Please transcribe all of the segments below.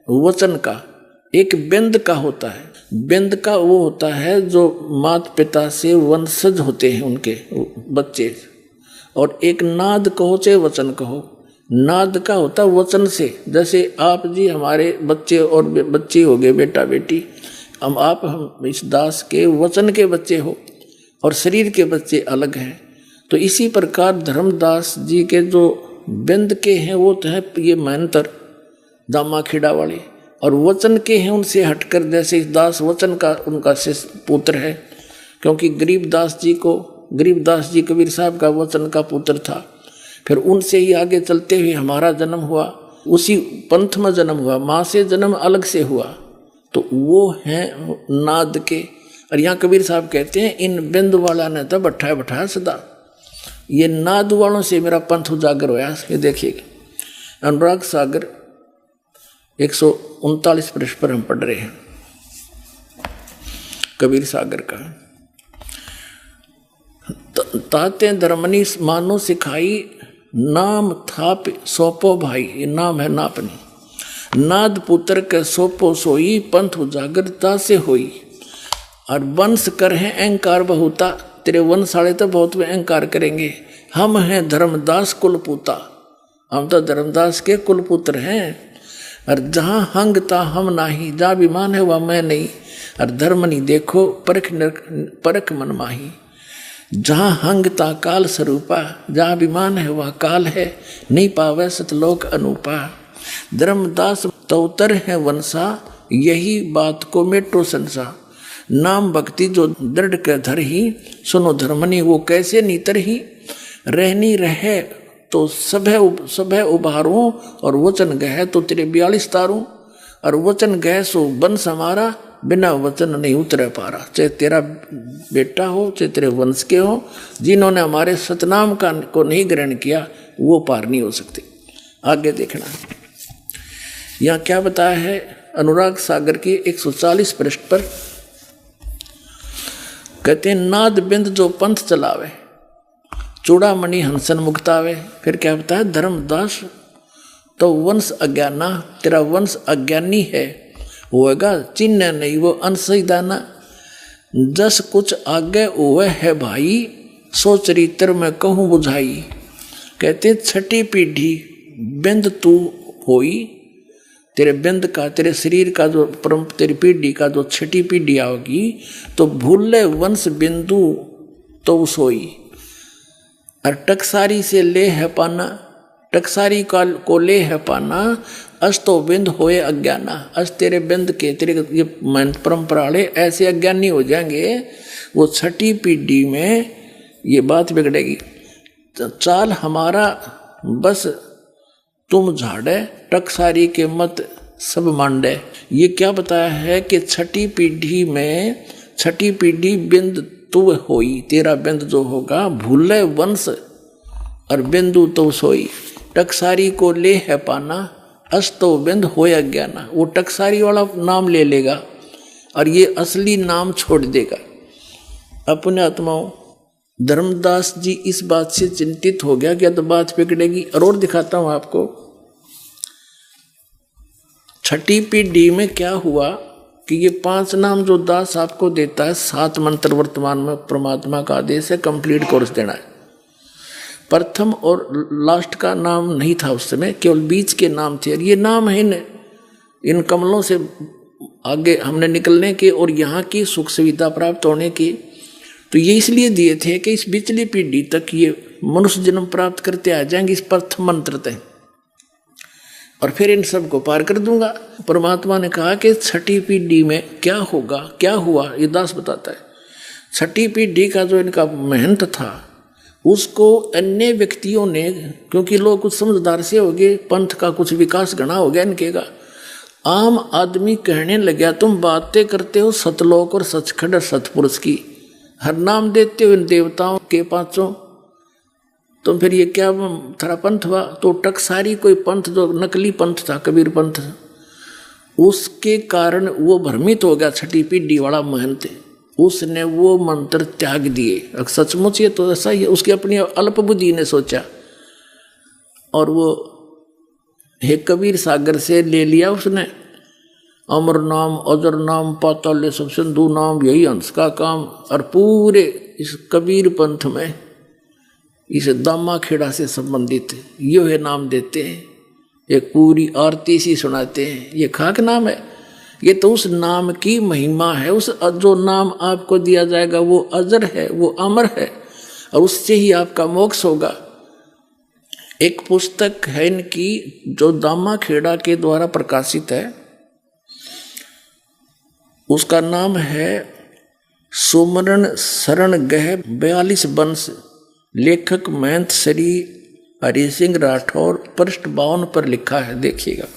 वचन का, एक बिंद का होता है। बिंद का वो होता है जो माता पिता से वंशज होते हैं उनके बच्चे, और एक नाद कहो चाहे वचन कहो, नाद का होता वचन से। जैसे आप जी हमारे बच्चे और बच्ची हो गए, बेटा बेटी, हम इस दास के वचन के बच्चे हो और शरीर के बच्चे अलग हैं। तो इसी प्रकार धर्मदास जी के जो बिंद के हैं वो तो है ये महंतर दामा खेड़ा वाले, और वचन के हैं उनसे हटकर जैसे इस दास वचन का उनका शिष्य पुत्र है, क्योंकि गरीबदास जी कबीर साहब का वचन का पुत्र था। फिर उनसे ही आगे चलते हुए हमारा जन्म हुआ, उसी पंथ में जन्म हुआ, माँ से जन्म अलग से हुआ, तो वो हैं नाद के। और यहाँ कबीर साहब कहते हैं इन बिंद वाला ने तो बैठाया सदा, ये नाद वालों से मेरा पंथ उजागर होया। ये देखिएगा अनुराग सागर 139 पृष्ठ पर हम पढ़ रहे हैं कबीर सागर का। ताते धर्मनी मानो सिखाई, नाम थाप सोपो भाई, ये नाम है नापनी। नाद पुत्र के सोपो सोई, पंथ उजागरता से होई। और वंश कर है अहंकार बहुता, तेरे वंश वाले तो बहुत अहंकार करेंगे। हम हैं धर्मदास कुलपुता, हम तो धर्मदास के कुलपुत्र हैं। और जहाँ हंगता हम नाही, जहाँ विमान है वह मैं नहीं। और धर्म नहीं देखो परख मन माही, जहाँ हंगता काल स्वरूपा, जहाँ विमान है वह काल है, नहीं पावे सतलोक अनूपा। धर्मदास तौतर है वंशा, यही बात को मेटो संसा। नाम भक्ति जो दृढ़ के धर ही, सुनो धर्मनी वो कैसे नीतर ही। रहनी रहे तो सभे उभारूं, और वचन गह तो तेरे 42 तारूं। और वचन गह सो वंश हमारा, बिना वचन नहीं उतरे पारा। चाहे तेरा बेटा हो चाहे तेरे वंश के हो, जिन्होंने हमारे सतनाम को नहीं ग्रहण किया वो पार नहीं हो सकते। आगे देखना यहाँ क्या बताया है अनुराग सागर की 140 पृष्ठ पर। कहते हैं नाद बिंद जो पंथ चलावे, चूड़ामणि हंसन मुक्तावे। फिर क्या बताया धर्मदास तो वंश अज्ञाना, तेरा वंश अज्ञानी है, होएगा चिन्ह नहीं वो अंशदाना। जस कुछ आगे हुए है भाई, सो चरित्र में कहूँ बुझाई। कहते छठी पीढ़ी बिंद तू होई, तेरे बिंद का, तेरे शरीर का जो तेरी पीढ़ी का जो छठी पीढ़ी आओगी, तो भूले वंश बिंदु तो सोई। और टकसारी से ले है पाना, टकसारी को ले है पाना। अस तो बिंद होए अज्ञाना, अस तेरे बिंद के, तेरे ये परंपरा वाले ऐसे अज्ञानी हो जाएंगे, वो छठी पीढ़ी में ये बात बिगड़ेगी। चाल हमारा बस तुम झाड़े, टकसारी के मत सब मांडे। ये क्या बताया है कि छठी पीढ़ी में, छठी पीढ़ी बिंद तू होई, तेरा बिंद जो होगा भूले वंश और बिंदु तो सोई। टकसारी को ले है पाना, अस्तो बिंद होय अज्ञाना। वो टकसारी वाला नाम ले लेगा और ये असली नाम छोड़ देगा। अपने आत्माओं धर्मदास जी इस बात से चिंतित हो गया कि तो बात बिगड़ेगी। और दिखाता हूं आपको छठी पीढ़ी में क्या हुआ कि ये 5 नाम जो दास आपको देता है, 7 मंत्र वर्तमान में परमात्मा का आदेश है कंप्लीट कोर्स देना है। प्रथम और लास्ट का नाम नहीं था उस समय, केवल बीच के नाम थे। और ये नाम है इन कमलों से आगे हमने निकलने के और यहाँ की सुख सुविधा प्राप्त होने की। तो ये इसलिए दिए थे कि इस पिछली पीढ़ी तक ये मनुष्य जन्म प्राप्त करते आ जाएंगे इस प्रथम मंत्र तक, और फिर इन सब को पार कर दूंगा। परमात्मा ने कहा कि छठी पीढ़ी में क्या होगा, क्या हुआ, ये दास बताता है। छठी पीढ़ी का जो इनका मेहनत था उसको अन्य व्यक्तियों ने, क्योंकि लोग कुछ समझदार से हो गए, पंथ का कुछ विकास घना हो गया इनके का, आम आदमी कहने लगा तुम बातें करते हो सतलोक और सचखंड सतपुरुष की, हर नाम देते हो इन देवताओं के 5, तो फिर ये क्या थारा पंथ हुआ। तो टकसारी कोई पंथ जो नकली पंथ था, कबीर पंथ, उसके कारण वो भ्रमित हो गया छठी पीढ़ी वाला महंत, उसने वो मंत्र त्याग दिए। सचमुच ये तो ऐसा ही है, उसकी अपनी अल्प बुद्धि ने सोचा और वो हे कबीर सागर से ले लिया उसने अमर नाम, अजर नाम, पाताल सब सिंधु नाम, यही हंस का काम। और पूरे इस कबीर पंथ में इस दामा खेड़ा से संबंधित यो है नाम देते हैं, एक पूरी आरती सी सुनाते हैं। ये खाक नाम है, ये तो उस नाम की महिमा है। उस जो नाम आपको दिया जाएगा वो अजर है, वो अमर है, और उससे ही आपका मोक्ष होगा। एक पुस्तक है इनकी जो दामा खेड़ा के द्वारा प्रकाशित है, उसका नाम है सुमरण शरण गह 42 वंश, लेखक महंत श्री हरि सिंह राठौर, पृष्ठ 52 पर लिखा है। देखिएगा,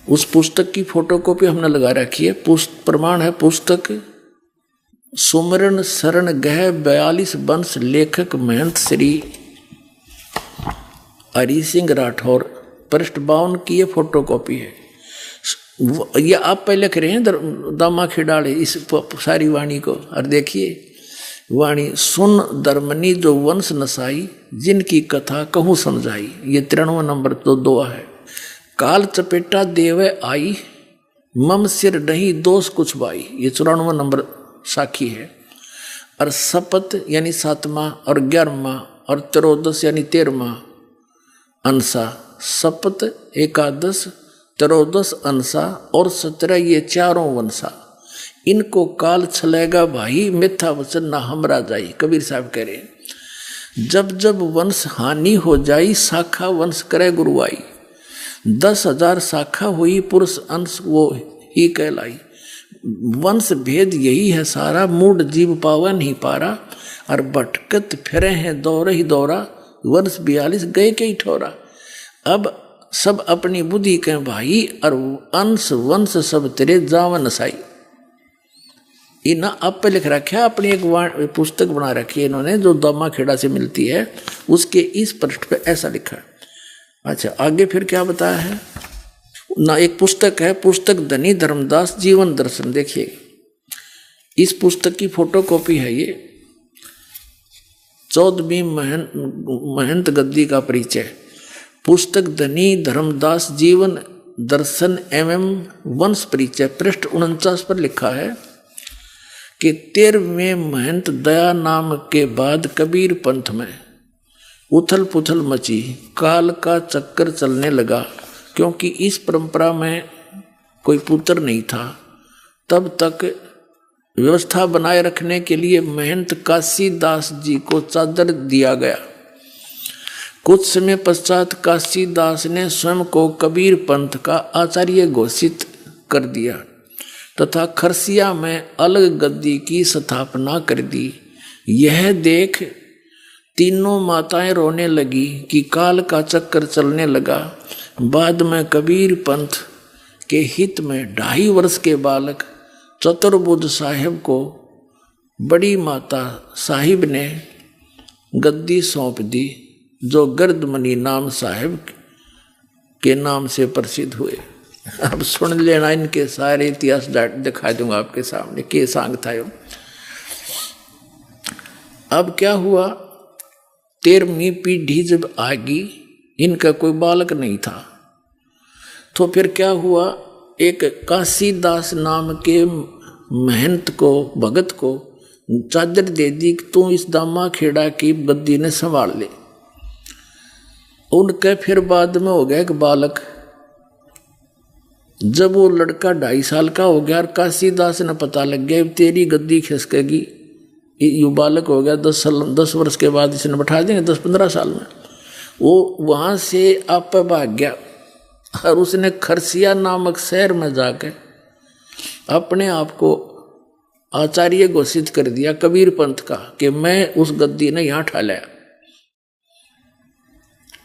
उस पुस्तक की फोटोकॉपी हमने लगा रखी है। प्रमाण है पुस्तक सुमरण शरण गह 42 वंश, लेखक महंत श्री हरि सिंह राठौर, पृष्ठ 52 की ये फोटोकॉपी है। ये आप पहले लिख रहे हैं दामा खेड़ाड़े इस सारी वाणी को, और देखिए वाणी, सुन धर्मनी जो वंश नसाई, जिनकी कथा कहूँ समझाई। ये 93 नंबर तो दुआ है। काल चपेटा देवे आई, मम सिर नहीं दोष कुछ बाई, ये 94 नंबर साखी है। और शपथ यानी 7वां, और 11वां, और 13 यानी 13वां अंसा। शपथ, एकादश, 13 अंसा और 17 ये चारों वंशा। इनको काल छलेगा भाई, मिथ्या वचन ना हमरा जाई। कबीर साहब कह रहे, जब जब वंश हानि हो जाई, शाखा वंश करे गुरुआई। 10,000 शाखा हुई, पुरुष अंश वो ही कहलाई। वंश भेद यही है सारा, मूड जीव पावा नहीं पारा। और भटकत फिरे हैं दौरे ही दौरा, वर्ष 42 गए के ही ठोरा। अब सब अपनी बुद्धि के भाई, और अंश वंश सब तेरे जावन साई। इन्हें आप पे लिख रखा है, अपनी एक पुस्तक बना रखी है इन्होंने जो दामा खेड़ा से मिलती है, उसके इस पृष्ठ पे ऐसा लिखा है। अच्छा, आगे फिर क्या बताया है ना। एक पुस्तक है, पुस्तक धनी धर्मदास जीवन दर्शन। देखिए, इस पुस्तक की फोटोकॉपी है ये। 14वीं महंत गद्दी का परिचय। पुस्तक धनी धर्मदास जीवन दर्शन एवं वंश परिचय, पृष्ठ 49 पर लिखा है कि 13वें महंत दया नाम के बाद कबीर पंथ में उथल पुथल मची, काल का चक्कर चलने लगा। क्योंकि इस परंपरा में कोई पुत्र नहीं था, तब तक व्यवस्था बनाए रखने के लिए महंत काशीदास जी को चादर दिया गया। कुछ समय पश्चात काशीदास ने स्वयं को कबीर पंथ का आचार्य घोषित कर दिया तथा खरसिया में अलग गद्दी की स्थापना कर दी। यह देख तीनों माताएं रोने लगी कि काल का चक्कर चलने लगा। बाद में कबीर पंथ के हित में 2.5 वर्ष के बालक चतुर्बुद्ध साहिब को बड़ी माता साहिब ने गद्दी सौंप दी, जो गर्दमनी नाम साहिब के नाम से प्रसिद्ध हुए। अब सुन लेना, इनके सारे इतिहास दिखा दूंगा आपके सामने के सांग था यो। अब क्या हुआ, 13वीं पीढ़ी जब आगी, इनका कोई बालक नहीं था, तो फिर क्या हुआ, एक काशीदास नाम के महंत को, भगत को चादर दे दी कि तू इस दामा खेड़ा की गद्दी ने संभाल ले। उनके फिर बाद में हो गया एक बालक। जब वो लड़का 2.5 साल का हो गया और काशीदास ने पता लग गया तेरी गद्दी खिसकेगी, यू बालक हो गया 10 वर्ष के बाद इसने बैठा देंगे 10-15 साल में। वो वहाँ से आप भाग गया और उसने खरसिया नामक शहर में जाकर अपने आप को आचार्य घोषित कर दिया कबीर पंथ का कि मैं उस गद्दी ने यहाँ ठा लिया।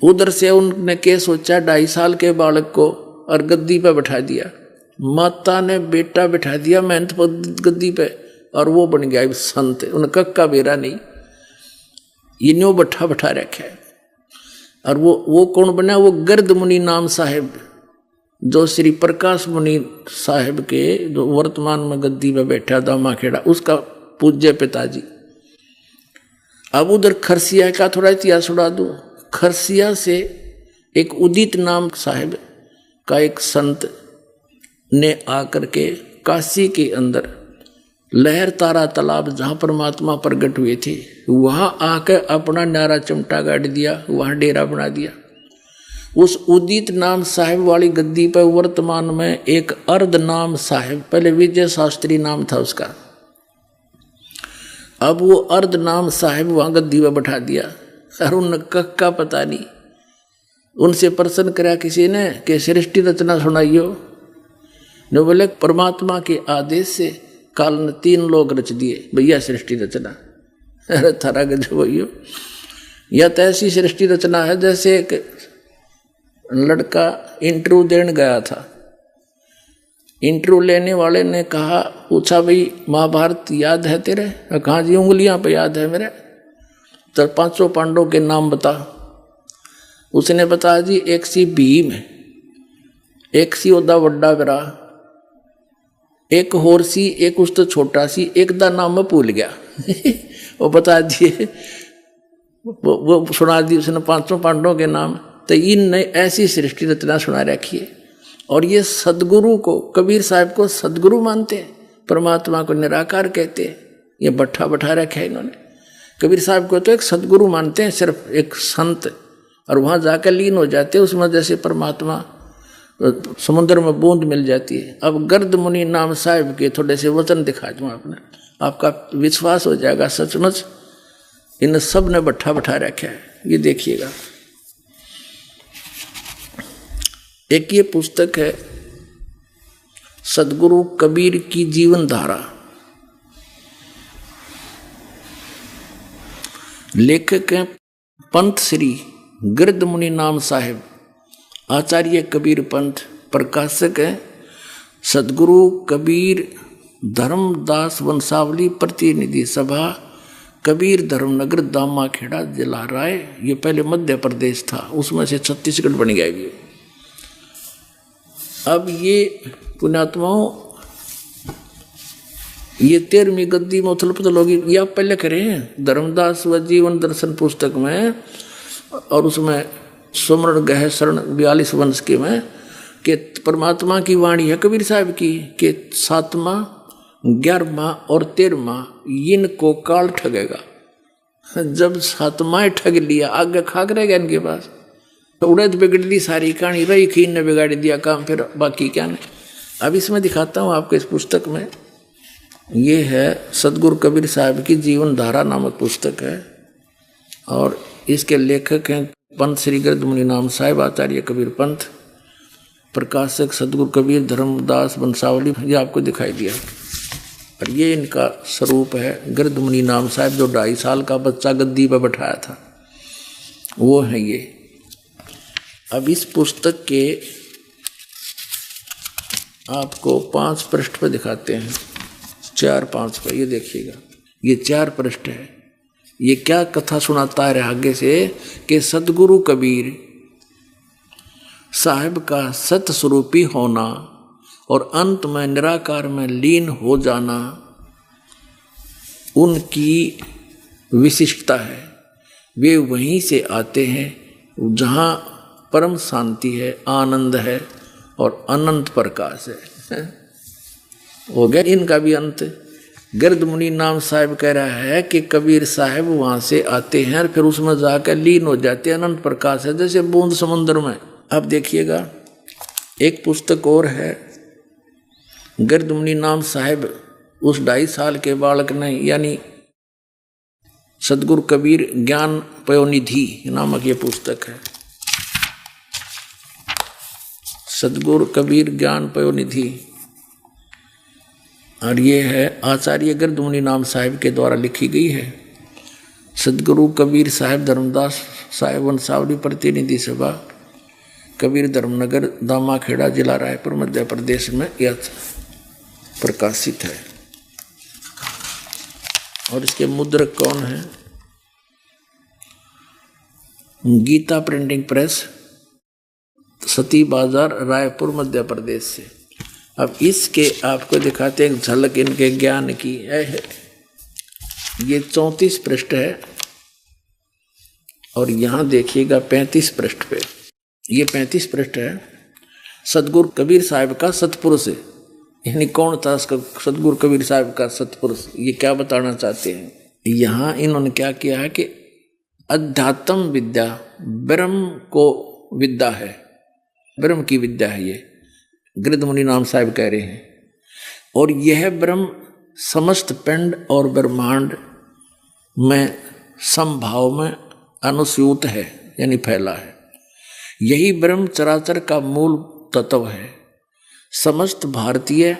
उधर से उनने क्या सोचा, 2.5 साल के बालक को और गद्दी पे बैठा दिया। माता ने बेटा बैठा दिया महंत गद्दी पे और वो बन गया संत। उनका का बेरा नहीं, इन्हों बैठा रखा है। और वो कौन बना, वो गर्द मुनि नाम साहिब, जो श्री प्रकाश मुनि साहिब के जो वर्तमान में गद्दी पे बैठा दामा खेड़ा, उसका पूज्य पिताजी। अब उधर खरसिया का थोड़ा इतिहास सुना दूं। खरसिया से एक उदित नाम साहिब का एक संत ने आकर के काशी के अंदर लहर तारा तालाब जहाँ परमात्मा प्रकट हुए थे वहाँ आकर अपना न्यारा चिमटा गाड़ दिया, वहाँ डेरा बना दिया। उस उदित नाम साहिब वाली गद्दी पर वर्तमान में एक अर्ध नाम साहिब, पहले विजय शास्त्री नाम था उसका, अब वो अर्ध नाम साहिब वहाँ गद्दी पर बैठा दिया। और उन का पता नहीं, उनसे प्रश्न करा किसी ने कि सृष्टि रचना सुनाइयो। ने बोले परमात्मा के आदेश से काल ने 3 लोग रच दिए भैया सृष्टि रचना। अरे थारा गजब भैया, या तो ऐसी सृष्टि रचना है जैसे एक लड़का इंटरव्यू देने गया था, इंटरव्यू लेने वाले ने कहा, पूछा भाई महाभारत याद है तेरे? कहा जी उंगलियां पे याद है मेरे। तो 500 पांडवों के नाम बता। उसने बताया जी एक सी भीम है, एक सी ओदा वड्डा बिरा, एक होर सी, एक उस तो छोटा सी, एक दा नाम मैं भूल गया। वो बता दिए, वो सुना दी उसने 500 पांडवों के नाम। तो इनने ऐसी सृष्टि रचना सुना रखी है। और ये सदगुरु को, कबीर साहब को सदगुरु मानते हैं, परमात्मा को निराकार कहते हैं। ये बैठा रखा है इन्होंने। कबीर साहब को तो एक सदगुरु मानते हैं, सिर्फ एक संत, और वहाँ जाकर लीन हो जाते हैं उसमें, जैसे परमात्मा समुद्र में बूंद मिल जाती है। अब गर्द मुनि नाम साहिब के थोड़े से वचन दिखा दूँ आपने, आपका विश्वास हो जाएगा सचमुच इन सब ने बैठा रखा है। ये देखिएगा, एक ये पुस्तक है सदगुरु कबीर की जीवन धारा, लेखक हैं पंत श्री गिरद मुनि नाम साहिब, आचार्य कबीर पंथ, प्रकाशक हैं सदगुरु कबीर धर्मदास वंशावली प्रतिनिधि सभा, कबीर धर्मनगर दामाखेड़ा जिला राय। ये पहले मध्य प्रदेश था, उसमें से छत्तीसगढ़ बन गया ये। अब ये पुण्यात्माओं, ये 13वीं गद्दी में उथल पुथल होगी, ये आप पहले करें धर्मदास व जीवन दर्शन पुस्तक में, और उसमें सुमरण गह शरण 42 वंश के में कि परमात्मा की वाणी है कबीर साहब की कि 7वां 11वां और 13वां इनको काल ठगेगा। जब 7वां ठग लिया आगे खाक रहेगा इनके पास, तो उड़द बिगड़ ली सारी कहानी, रही खीन ने बिगाड़ दिया काम, फिर बाकी क्या नहीं। अब इसमें दिखाता हूँ आपको, इस पुस्तक में ये है सदगुरु कबीर साहब की जीवन धारा नामक पुस्तक है, और इसके लेखक हैं पंत श्री गिरद मुनि नाम साहिब, आचार्य कबीर पंथ, प्रकाशक सदगुरु कबीर धर्मदास वंशावली। ये आपको दिखाई दिया, और ये इनका स्वरूप है गिरद मुनि नाम साहिब, जो 2.5 साल का बच्चा गद्दी पर बैठाया था, वो है ये। अब इस पुस्तक के आपको 5 पृष्ठ पर दिखाते हैं, 4-5 पर, ये देखिएगा, ये 4 पृष्ठ है। ये क्या कथा सुनाता है आगे से कि सदगुरु कबीर साहिब का सत स्वरूपी होना और अंत में निराकार में लीन हो जाना उनकी विशिष्टता है। वे वहीं से आते हैं जहाँ परम शांति है, आनंद है और अनंत प्रकाश है। हो गया इनका भी अंत। गिरद मुनि नाम साहिब कह रहा है कि कबीर साहब वहाँ से आते हैं और फिर उसमें जाकर लीन हो जाते हैं, अनंत प्रकाश है जैसे बूंद समुद्र में। अब देखिएगा एक पुस्तक और है, गिरद मुनि नाम साहिब उस 2.5 साल के बालक ने, यानी सदगुरु कबीर ज्ञान पयोनिधि नामक ये पुस्तक है, सदगुरु कबीर ज्ञान पयोनिधि, और ये है आचार्य गिरद मुनि नाम साहिब के द्वारा लिखी गई है। सदगुरु कबीर साहिब धर्मदास साहिब वंशावली प्रतिनिधि सभा, कबीर धर्मनगर दामाखेड़ा जिला रायपुर मध्य प्रदेश में यह प्रकाशित है। और इसके मुद्रक कौन है? गीता प्रिंटिंग प्रेस, सती बाजार रायपुर मध्य प्रदेश से। अब इसके आपको दिखाते हैं झलक इनके ज्ञान की है। ये 34 पृष्ठ है और यहाँ देखिएगा 35 पृष्ठ पे, ये 35 पृष्ठ है। सतगुरु कबीर साहब का सतपुरुष है। यानी कौन था उसका सतगुरु कबीर साहब का सतपुरुष, ये क्या बताना चाहते हैं? यहाँ इन्होंने क्या किया है कि अध्यात्म विद्या ब्रह्म को विद्या है, ब्रह्म की विद्या है, ये गृध मुनि नाम साहब कह रहे हैं। और यह ब्रह्म समस्त पिंड और ब्रह्मांड में समभाव में अनुस्यूत है, यानी फैला है। यही ब्रह्म चराचर का मूल तत्व है। समस्त भारतीय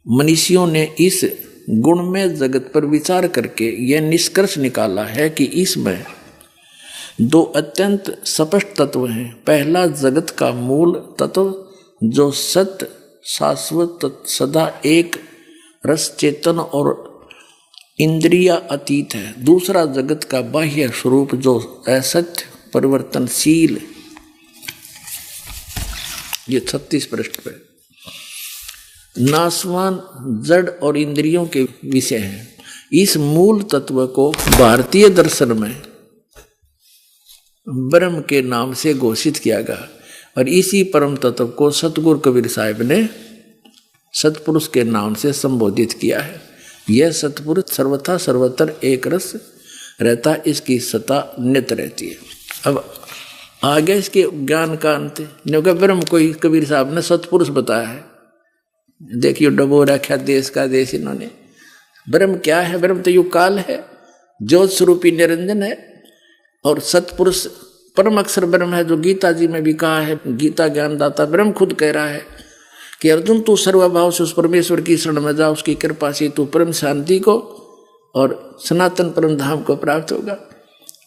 मनीषियों ने इस गुणमय जगत पर विचार करके यह निष्कर्ष निकाला है कि इसमें दो अत्यंत स्पष्ट तत्व हैं। पहला जगत का मूल तत्व जो सत्य शाश्वत सदा एक रस चेतन और इंद्रिया अतीत है। दूसरा जगत का बाह्य स्वरूप जो असत्य परिवर्तनशील, ये 36 पृष्ठ पे, नाशवान जड़ और इंद्रियों के विषय हैं। इस मूल तत्व को भारतीय दर्शन में ब्रह्म के नाम से घोषित किया गया और इसी परम तत्व को सतगुरु कबीर साहब ने सतपुरुष के नाम से संबोधित किया है। यह सतपुरुष सर्वथा सर्वत्र एक रस रहता, इसकी सत्ता नित्य रहती है। अब आगे इसके ज्ञान का अंत, क्योंकि ब्रह्म को ही कबीर साहब ने सतपुरुष बताया है। देखिए डबो रखा देश का देश इन्होंने। ब्रह्म क्या है? ब्रह्म तो युग काल है, ज्योत स्वरूपी निरंजन है। और सतपुरुष परम अक्षर ब्रह्म है, जो गीता जी में भी कहा है। गीता ज्ञानदाता ब्रह्म खुद कह रहा है कि अर्जुन तू सर्वभाव से उस परमेश्वर की शरण में जा, उसकी कृपा से तू परम शांति को और सनातन परम धाम को प्राप्त होगा।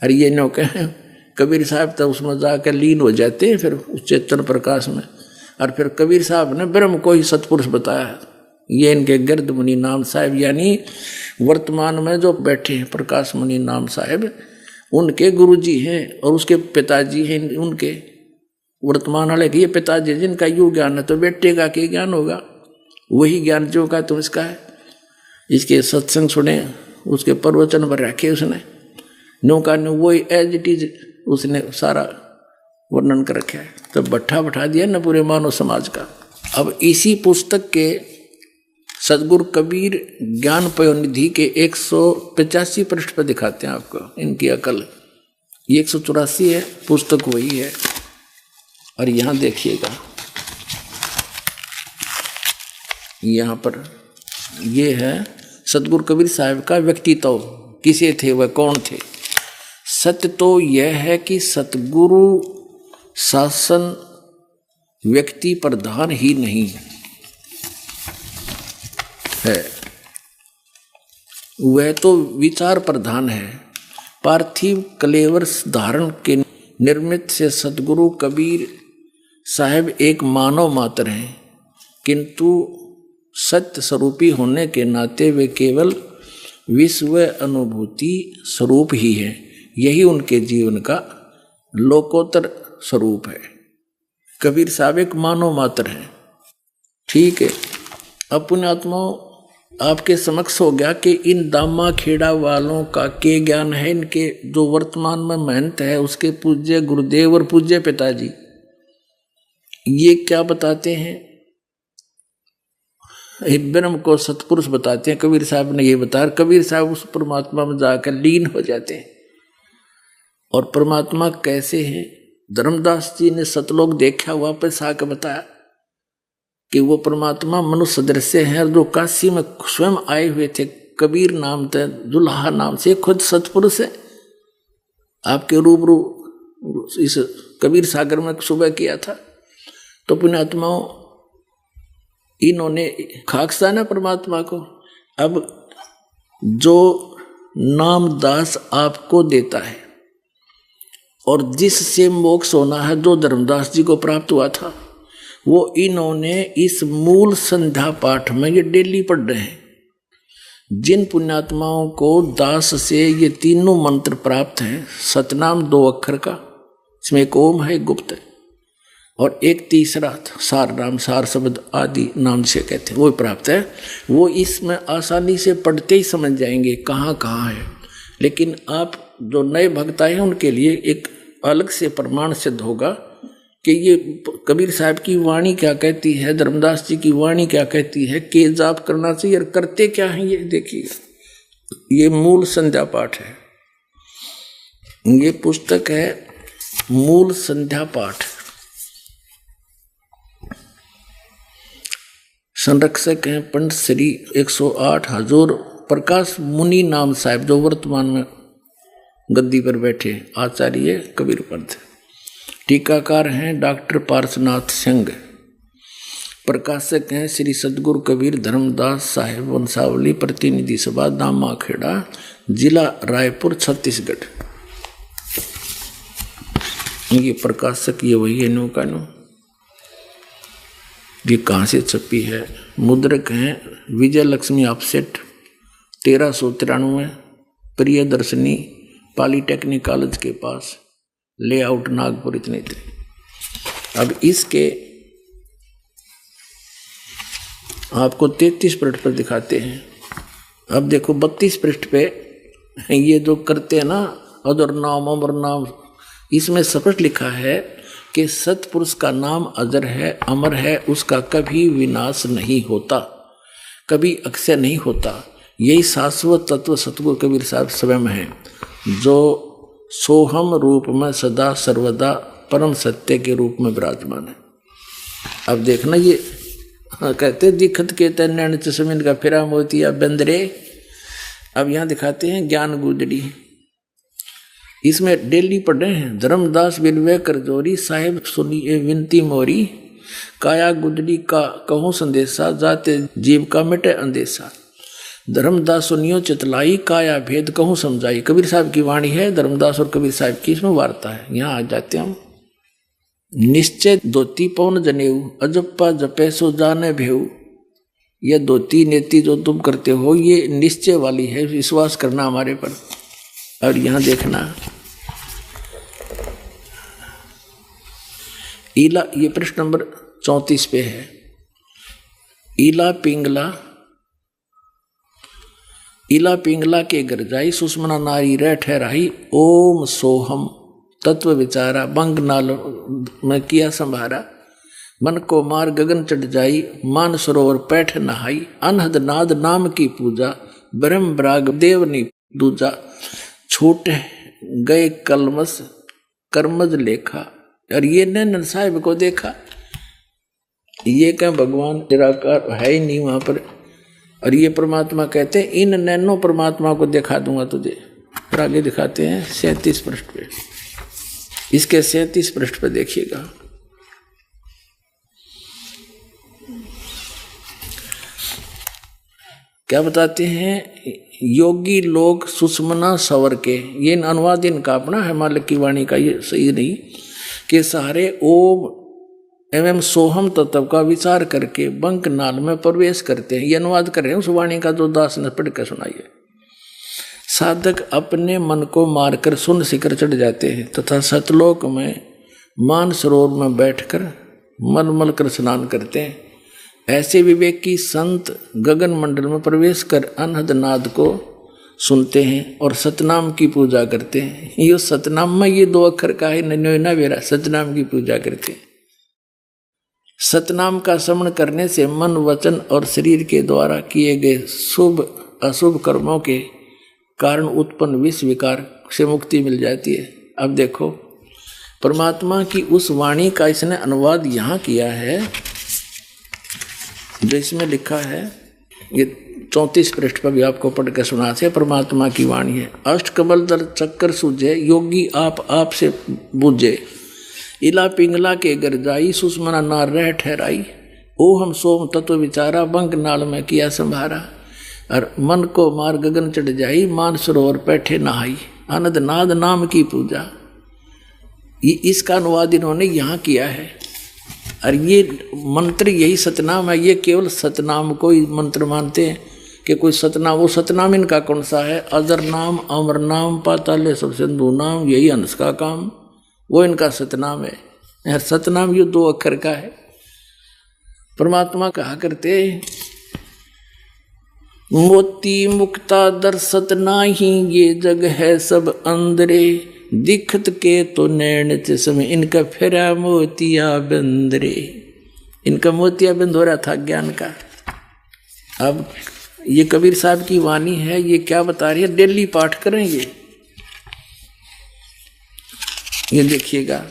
अरे ये नो कहें कबीर साहब तो उसमें जाकर लीन हो जाते हैं फिर उस चेतन प्रकाश में। और फिर कबीर साहब ने ब्रह्म को ही सतपुरुष बताया है। ये इनके गृध मुनि नाम साहब, यानी वर्तमान में जो बैठे हैं प्रकाश मुनि नाम साहब, उनके गुरुजी हैं और उसके पिताजी हैं उनके वर्तमान वाले के। ये पिताजी जिनका यू ज्ञान है तो बेटे का क्या ज्ञान होगा? वही ज्ञान जो का तो इसका है। इसके सत्संग सुने, उसके प्रवचन पर रखे उसने, नो का नो वही एज इट इज उसने सारा वर्णन कर रखा है। तो बैठा दिया न पूरे मानव समाज का। अब इसी पुस्तक के सदगुरु कबीर ज्ञान पयोनिधि के 185 पृष्ठ पर दिखाते हैं आपको इनकी अकल। ये 184 है, पुस्तक वही है। और यहाँ देखिएगा, यहाँ पर ये है सदगुरु कबीर साहब का व्यक्तित्व। किसे थे वह, कौन थे? सत्य तो यह है कि सतगुरु शासन व्यक्ति प्रधान ही नहीं है, वह तो विचार प्रधान है। पार्थिव कलेवर धारण के निर्मित से सतगुरु कबीर साहब एक मानव मात्र हैं, किंतु सत्य स्वरूपी होने के नाते वे केवल विश्व अनुभूति स्वरूप ही है। यही उनके जीवन का लोकोत्तर स्वरूप है। कबीर साहब एक मानव मात्र हैं, ठीक है। अपने आत्माओं आपके समक्ष हो गया कि इन दामा खेड़ा वालों का के ज्ञान है। इनके जो वर्तमान में महंत है उसके पूज्य गुरुदेव और पूज्य पिताजी ये क्या बताते हैं? ब्रह्म को सतपुरुष बताते हैं। कबीर साहब ने ये बताया। कबीर साहब उस परमात्मा में जाकर लीन हो जाते हैं। और परमात्मा कैसे है? धर्मदास जी ने सतलोक देखा, वापस आकर बताया कि वो परमात्मा मनुष्य दृश्य है। जो काशी में स्वयं आए हुए थे, कबीर नाम थे, दुल्हा नाम से, खुद सतपुरुष है। आपके रूबरू इस कबीर सागर में सुबह किया था। तो पुण्यात्माओं इन्होंने खाकसा ना परमात्मा को। अब जो नाम दास आपको देता है और जिससे मोक्ष होना है, जो धर्मदास जी को प्राप्त हुआ था, वो इन्होंने इस मूल संध्या पाठ में ये डेली पढ़ रहे हैं। जिन पुण्यात्माओं को दास से ये तीनों मंत्र प्राप्त हैं, सतनाम 2 अक्षर का, इसमें एक ओम है, एक गुप्त है, और एक तीसरा सार नाम, सार शब्द आदि नाम से कहते हैं, वो प्राप्त है। वो इसमें आसानी से पढ़ते ही समझ जाएंगे कहाँ कहाँ है। लेकिन आप जो नए भक्त आए हैं उनके लिए एक अलग से प्रमाण सिद्ध होगा कि ये कबीर साहब की वाणी क्या कहती है, धर्मदास जी की वाणी क्या कहती है, के जाप करना चाहिए और करते क्या है ये देखिए। ये मूल संध्या पाठ है, ये पुस्तक है मूल संध्या पाठ। संरक्षक हैं पंडित श्री 108 हजूर प्रकाश मुनि नाम साहब, जो वर्तमान में गद्दी पर बैठे आचार्य कबीर पंथ। टीकाकार हैं डॉक्टर पार्शनाथ सिंह। प्रकाशक हैं श्री सदगुरु कबीर धर्मदास साहेब वंशावली, प्रतिनिधि सभा दामाखेड़ा, जिला रायपुर, छत्तीसगढ़। ये प्रकाशक ये वही है नो का नो। ये कहाँ से छपी है? मुद्रक हैं Vijay Lakshmi offset, 1393, Priyadarshini, polytechnic college के पास, लेआउट नागपुर, इतने थे। अब इसके आपको 33 पृष्ठ पर दिखाते हैं। अब देखो 32 पृष्ठ पे ये जो करते हैं ना अदर नाम अमर नाम, इसमें स्पष्ट लिखा है कि सतपुरुष का नाम अजर है, अमर है, उसका कभी विनाश नहीं होता, कभी अक्षय नहीं होता। यही शाश्वत तत्व सतगुरु कबीर साहब स्वयं है, जो सोहम रूप में सदा सर्वदा परम सत्य के रूप में विराजमान है। अब देखना ये कहते दिखत के तैन चश्मिन का फिरा मोतिया बंदरे। अब यहाँ दिखाते हैं ज्ञान गुदड़ी, इसमें डेली पढ़ रहे हैं। धर्मदास बिलवे करजोरी साहेब सुनिए विनती मोरी, काया गुदड़ी का कहूँ संदेशा, जाते जीव का मिटे अंदेशा। धर्मदास सुनियो चितलाई, काया भेद कहूँ समझाई। कबीर साहब की वाणी है, धर्मदास और कबीर साहब की इसमें वार्ता है। यहाँ आ जाते हम। निश्चय धोती पवन जनेऊ, अजप्पा जपे सो जाने भेऊ। यह धोती नेति जो तुम करते हो ये निश्चय वाली है, विश्वास करना हमारे पर। और यहाँ देखना ईला, ये प्रश्न नंबर 34 पे है। ईला पिंगला के घर जाई, सुषमना नारी रह ठहराई। ओम सोहम तत्व विचारा, बंग नाल में किया संभारा। मन को मार गगन चढ़ जाई, मान सरोवर पैठ नहाई। अनहद नाद नाम की पूजा, ब्रह्म ब्राग देवनी दूजा। छूट गए कलमस कर्मज लेखा। और ये नैन साहिब को देखा, ये क्या भगवान निराकार है ही नहीं वहां पर। और ये परमात्मा कहते हैं इन नैनो परमात्मा को दिखा दूंगा तुझे। और आगे दिखाते हैं 37 पृष्ठ पे। इसके 37 पृष्ठ पे देखिएगा। क्या बताते हैं? योगी लोग सुषमना सवर के, ये अनुवाद इनका अपना है, मालिक की वाणी का ये सही नहीं, के सहारे ओम एवं सोहम तत्व का विचार करके बंक नाल में प्रवेश करते हैं। ये अनुवाद कर रहे हैं उस वाणी का जो दास ने पढ़ कर सुनाइए। साधक अपने मन को मारकर शून्य शिखर चढ़ जाते हैं तथा सतलोक में मान सरोवर में बैठकर मलमल कर स्नान करते हैं। ऐसे विवेकी संत गगन मंडल में प्रवेश कर अनहद नाद को सुनते हैं और सतनाम की पूजा करते हैं। ये सतनाम में ये 2 अक्षर का है, नन्योना वेरा, सतनाम की पूजा करते हैं। सतनाम का श्रवण करने से मन, वचन और शरीर के द्वारा किए गए शुभ अशुभ कर्मों के कारण उत्पन्न विष विकार से मुक्ति मिल जाती है। अब देखो परमात्मा की उस वाणी का इसने अनुवाद यहाँ किया है जो इसमें लिखा है। ये 34 पृष्ठ पर भी आपको पढ़ के सुनाते। परमात्मा की वाणी है। अष्टकमल दर चक्कर सूझे, योगी आप से बूझे। इला पिंगला के घर जाई, सुषमना नार रह ठहराई। ओ हम सोम तत्व विचारा, बंक नाल में किया संभारा। और मन को मार गगन चढ़ जाई, मान सरोवर बैठे नहाई। आनंद नाद नाम की पूजा। इसका अनुवाद इन्होंने यहाँ किया है। और ये मंत्र यही सतनाम है। ये केवल सतनाम को ही मंत्र मानते हैं कि कोई सतनाम, वो सतनाम इनका कौन सा है? अजर नाम, अमर नाम, पाताले सब सिंधु नाम, यही हंस का काम, वो इनका सतनाम है। सतनाम ये 2 अक्षर का है। परमात्मा कहा करते मोती मुक्ता दर सतना ही, ये जग है सब अंदरे। दिखत के तो नैन चश्मे इनका फेरा मोतिया बिंद रे। इनका मोतिया बिंद हो रहा था ज्ञान का। अब ये कबीर साहब की वाणी है, ये क्या बता रही है, डेली पाठ करेंगे। ये देखिएगा,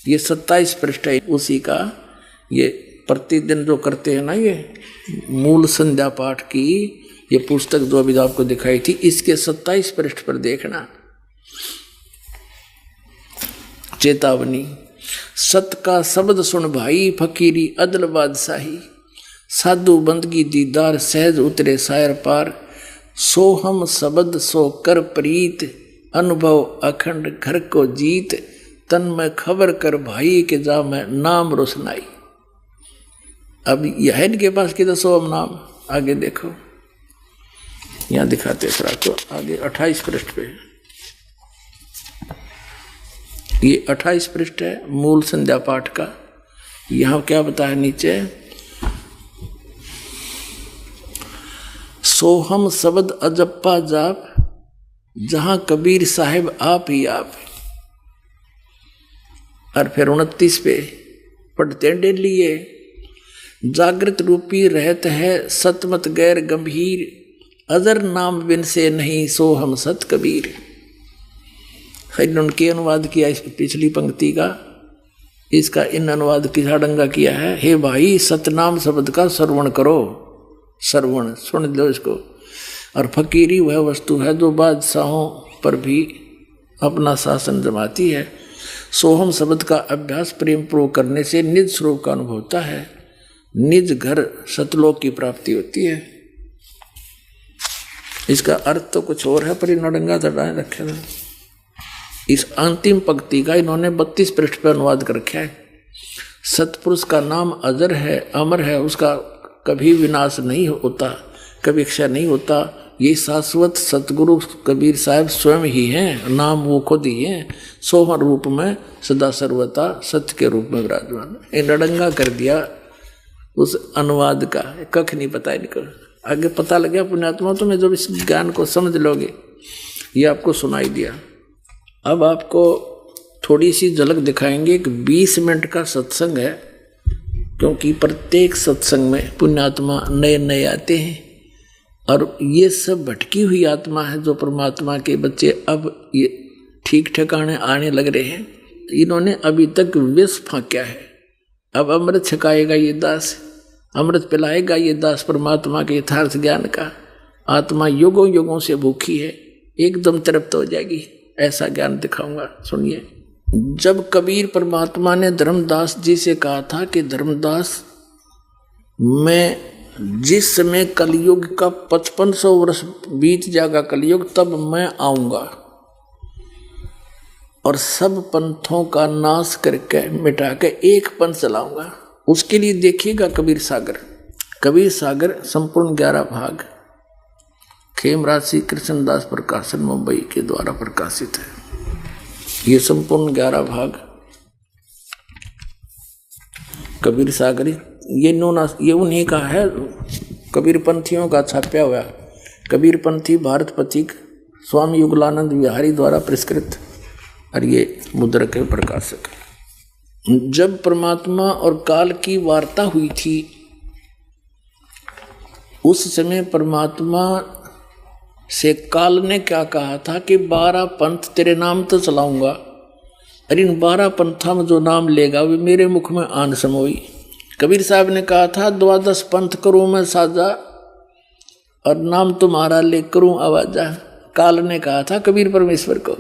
ये 27 पृष्ठ है उसी का। ये प्रतिदिन जो करते हैं ना, ये मूल संध्या पाठ की ये पुस्तक जो अभी आपको दिखाई थी, इसके 27 पृष्ठ पर देखना। चेतावनी, सत का शब्द सुन भाई, फकीरी अदल बादशाही, साधु बंदगी दीदार सहज उतरे सायर पार, सो हम शब्द सो कर प्रीत, अनुभव अखंड घर को जीत, तन में खबर कर भाई के जा मैं नाम रोशनाई। अब यह है इनके पास कि दसो हम नाम। आगे देखो, यहां दिखाते हैं आपको आगे 28 पृष्ठ पे। ये 28 पृष्ठ है मूल संध्या पाठ का। यहां क्या बताया नीचे, सोहम शब्द अजप्पा जाप, जहां कबीर साहिब आप ही आप। और फिर 29 पे पढ़ते हैं डेली ये, जागृत रूपी रहत है सतमत गैर गंभीर, अजर नाम बिन से नहीं सो हम सत कबीर। इन्होंने अनुवाद किया इस पिछली पंक्ति का, इसका इन अनुवाद की साडंगा किया है। हे भाई सतनाम शब्द का श्रवण करो, श्रवण सुन लो इसको। और फकीरी वह वस्तु है जो बादशाहों पर भी अपना शासन जमाती है। सोहम शब्द का अभ्यास प्रेम पूर्वक करने से निज स्वरूप का अनुभव होता है, निज घर सतलोक की प्राप्ति होती है। इसका अर्थ तो कुछ और है, पर इन्होंने चढ़ाए रखे था। इस अंतिम पंक्ति का इन्होंने 32 पृष्ठ पर अनुवाद कर रखा है। सतपुरुष का नाम अजर है, अमर है, उसका कभी विनाश नहीं होता, कभी क्षय नहीं होता। ये शाश्वत सतगुरु कबीर साहब स्वयं ही हैं, नाम वो खुद ही हैं, सोहर रूप में सदा सर्वता सत्य के रूप में विराजमान। इन रडंगा कर दिया उस अनुवाद का, कख नहीं पता इनको। आगे पता लग गया पुण्यात्मा, तुम्हें जब इस ज्ञान को समझ लोगे, ये आपको सुनाई दिया। अब आपको थोड़ी सी झलक दिखाएंगे कि 20 मिनट का सत्संग है, क्योंकि प्रत्येक सत्संग में पुण्यात्मा नए नए आते हैं और ये सब भटकी हुई आत्मा है जो परमात्मा के बच्चे अब ये ठीक ठिकाने आने लग रहे हैं। इन्होंने अभी तक विष फांका है, अब अमृत छकाएगा ये दास, अमृत पिलाएगा ये दास परमात्मा के यथार्थ ज्ञान का। आत्मा युगों युगों से भूखी है, एकदम तृप्त हो जाएगी, ऐसा ज्ञान दिखाऊंगा। सुनिए, जब कबीर परमात्मा ने धर्मदास जी से कहा था कि धर्मदास, मैं जिस समय कलयुग का 5500 वर्ष बीत जाएगा कलयुग, तब मैं आऊंगा और सब पंथों का नाश करके मिटा के एक पंथ चलाऊंगा। उसके लिए देखिएगा कबीर सागर। कबीर सागर संपूर्ण 11 भाग खेमराज श्री कृष्णदास प्रकाशन मुंबई के द्वारा प्रकाशित है। ये संपूर्ण 11 भाग कबीर सागर, ये उन्हीं का है, कबीर पंथियों का छापा हुआ। कबीर पंथी भारत पथिक स्वामी युगलानंद विहारी द्वारा पुरस्कृत, और ये मुद्रक के प्रकाशक। जब परमात्मा और काल की वार्ता हुई थी, उस समय परमात्मा से काल ने क्या कहा था कि 12 पंथ तेरे नाम तो चलाऊंगा, और इन 12 पंथा में जो नाम लेगा वे मेरे मुख में आन समोई। कबीर साहब ने कहा था 12 पंथ करूं मैं साजा, और नाम तुम्हारा ले करूं आवाजा। काल ने कहा था कबीर परमेश्वर को,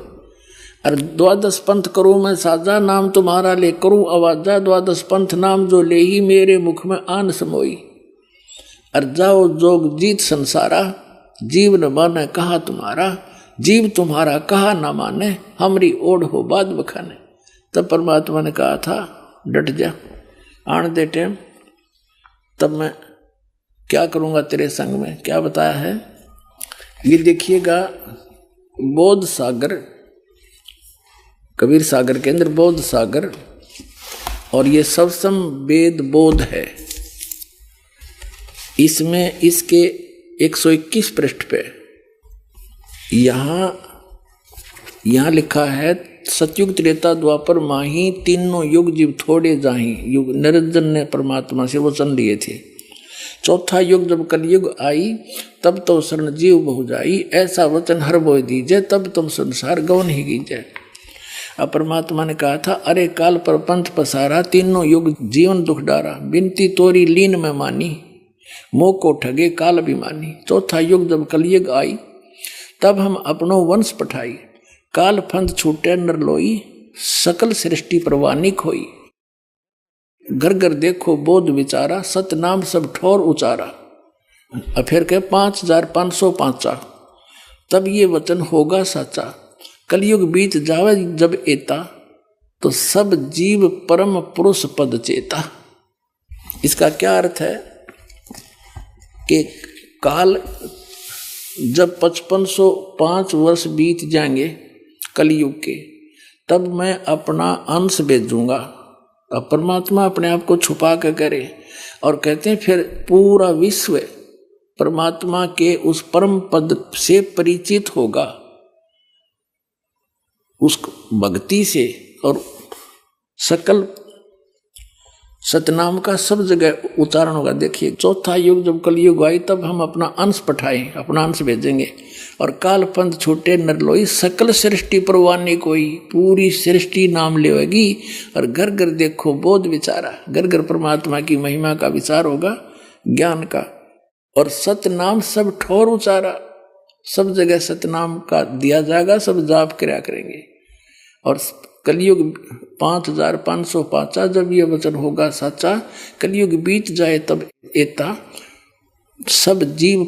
और 12 पंथ करूं मैं साजा, नाम तुम्हारा ले करूं आवाजा। 12 पंथ नाम जो ले ही मेरे मुख में आन समोई, और जाओ जोग जीत संसारा, जीव न माने कहा तुम्हारा, जीव तुम्हारा कहा न माने, हमरी ओढ़ हो बाद बखाने। तब परमात्मा ने कहा था डट जा, आने दे टाइम, तब मैं क्या करूँगा तेरे संग में। क्या बताया है ये देखिएगा। बोध सागर, कबीर सागर के अंदर बोध सागर, और ये सबसम वेद बोध है। इसमें इसके 121 पृष्ठ पे यहाँ यहाँ लिखा है सतयुग त्रेता द्वापर माही तीनों युग जीव थोड़े जाही। युग निरंजन ने परमात्मा से वचन लिए थे। चौथा युग जब कलयुग आई तब तो शरण जीव बहु जाई, ऐसा वचन हर बोय दीजिए तब तुम संसार गवन ही कीजिए। अब परमात्मा ने कहा था अरे काल पर पंथ पसारा तीनों युग जीवन दुख डारा, बिनती तोरी लीन में मानी मोह को ठगे काल अभिमानी। चौथा युग जब कलयुग आई तब हम अपनो वंश पठाई, काल फंद छूटे नर लोई सकल सृष्टि परवानी खोई। घर घर देखो बोध विचारा, सतनाम सब ठोर उचारा। अब फिर के 5505 तब ये वचन होगा साचा, कलयुग बीत जावे जब एता, तो सब जीव परम पुरुष पद चेता। इसका क्या अर्थ है कि काल जब 5505 वर्ष बीत जाएंगे कलयुग के, तब मैं अपना अंश भेजूंगा। अब परमात्मा अपने आप को छुपा कर करे और कहते हैं फिर पूरा विश्व परमात्मा के उस परम पद से परिचित होगा, उस भक्ति से, और सकल सतनाम का सब जगह उच्चारण होगा। देखिए चौथा युग जब कलयुग आई तब हम अपना अंश पठाए, अपना अंश भेजेंगे, और काल पंथ छूटे नरलोई सकल सृष्टि परवानी कोई, पूरी सृष्टि नाम लेगी। और घर घर देखो बोध विचारा, घर घर परमात्मा की महिमा का विचार होगा, ज्ञान का। और सतनाम सब ठोर उचारा, सब जगह सतनाम का दिया जाएगा, सब जाप क्रिया करेंगे। और कलयुग 5505 जब ये वचन होगा सच्चा, कलयुग बीत जाए तब एता, सब जीव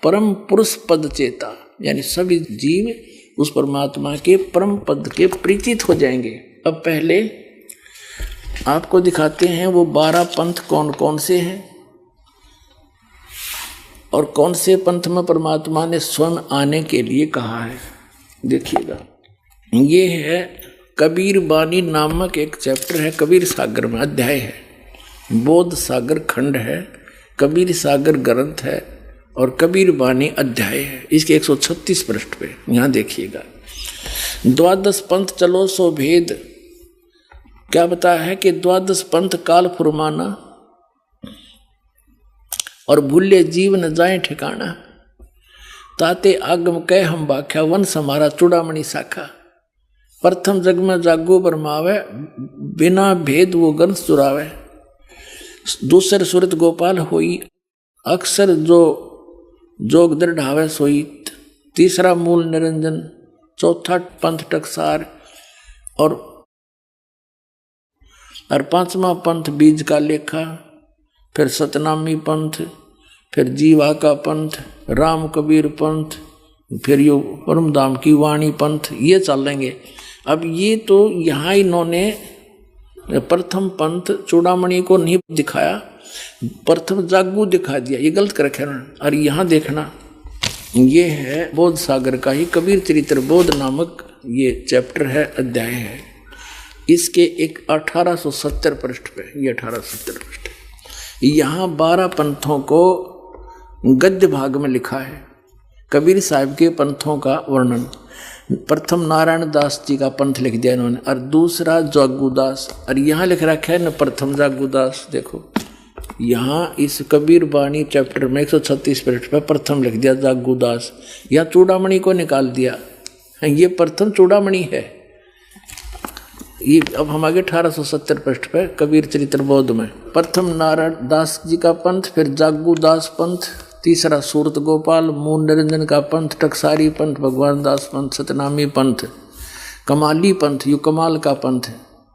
परम पुरुष पद चेता, यानी सभी जीव उस परमात्मा के परम पद के परिचित हो जाएंगे। अब पहले आपको दिखाते हैं वो 12 पंथ कौन कौन से हैं और कौन से पंथ में परमात्मा ने स्वयं आने के लिए कहा है। देखिएगा, ये है कबीर बानी नामक एक चैप्टर है, कबीर सागर में अध्याय है, बोध सागर खंड है, कबीर सागर ग्रंथ है और कबीर बानी अध्याय है। इसके 136 पृष्ठ पे यहाँ देखिएगा, 12 पंथ चलो सो भेद। क्या बताया है कि 12 पंथ काल फुरमाना और भूले जीव न जाए ठिकाना, ताते आगम कह हम बाख्या वंश हमारा चूड़ामणि शाखा। प्रथम जग में जागो बरमावे, बिना भेद वो गंस चुरावे। दूसर सुरत गोपाल होई, अक्सर जो जोग दृढ़ावे सोई। तीसरा मूल निरंजन, चौथा पंथ टकसार और पांचवा पंथ बीज का लेखा, फिर सतनामी पंथ, फिर जीवा का पंथ, राम कबीर पंथ, फिर यो परमधाम की वाणी पंथ, ये चलेंगे। अब ये तो यहाँ इन्होंने प्रथम पंथ चूड़ामणि को नहीं दिखाया, प्रथम जागू दिखा दिया, ये गलत कर रखा है। और यहाँ देखना, ये है बोध सागर का ही कबीर चरित्र बोध नामक ये चैप्टर है, अध्याय है। इसके एक 1870 पृष्ठ पे, ये 1870 पृष्ठ, यहाँ 12 पंथों को गद्य भाग में लिखा है, कबीर साहब के पंथों का वर्णन। प्रथम नारायण दास जी का पंथ लिख दिया इन्होंने, और दूसरा जागूदास, और यहाँ लिख रखा है न प्रथम जागूदास। देखो यहाँ इस कबीर बानी चैप्टर में 136 पृष्ठ पर प्रथम लिख दिया जागूदास, या चूड़ामणि को निकाल दिया, ये प्रथम चूड़ामणि है। ये अब हम आगे 1870 पृष्ठ पर कबीर चरित्र बोध में प्रथम नारायण दास जी का पंथ, फिर जागूदास पंथ, तीसरा सूरत गोपाल, मूल निरंजन का पंथ, टकसारी पंथ, भगवान दास पंथ, सतनामी पंथ, कमाली पंथ, यू कमाल का पंथ है,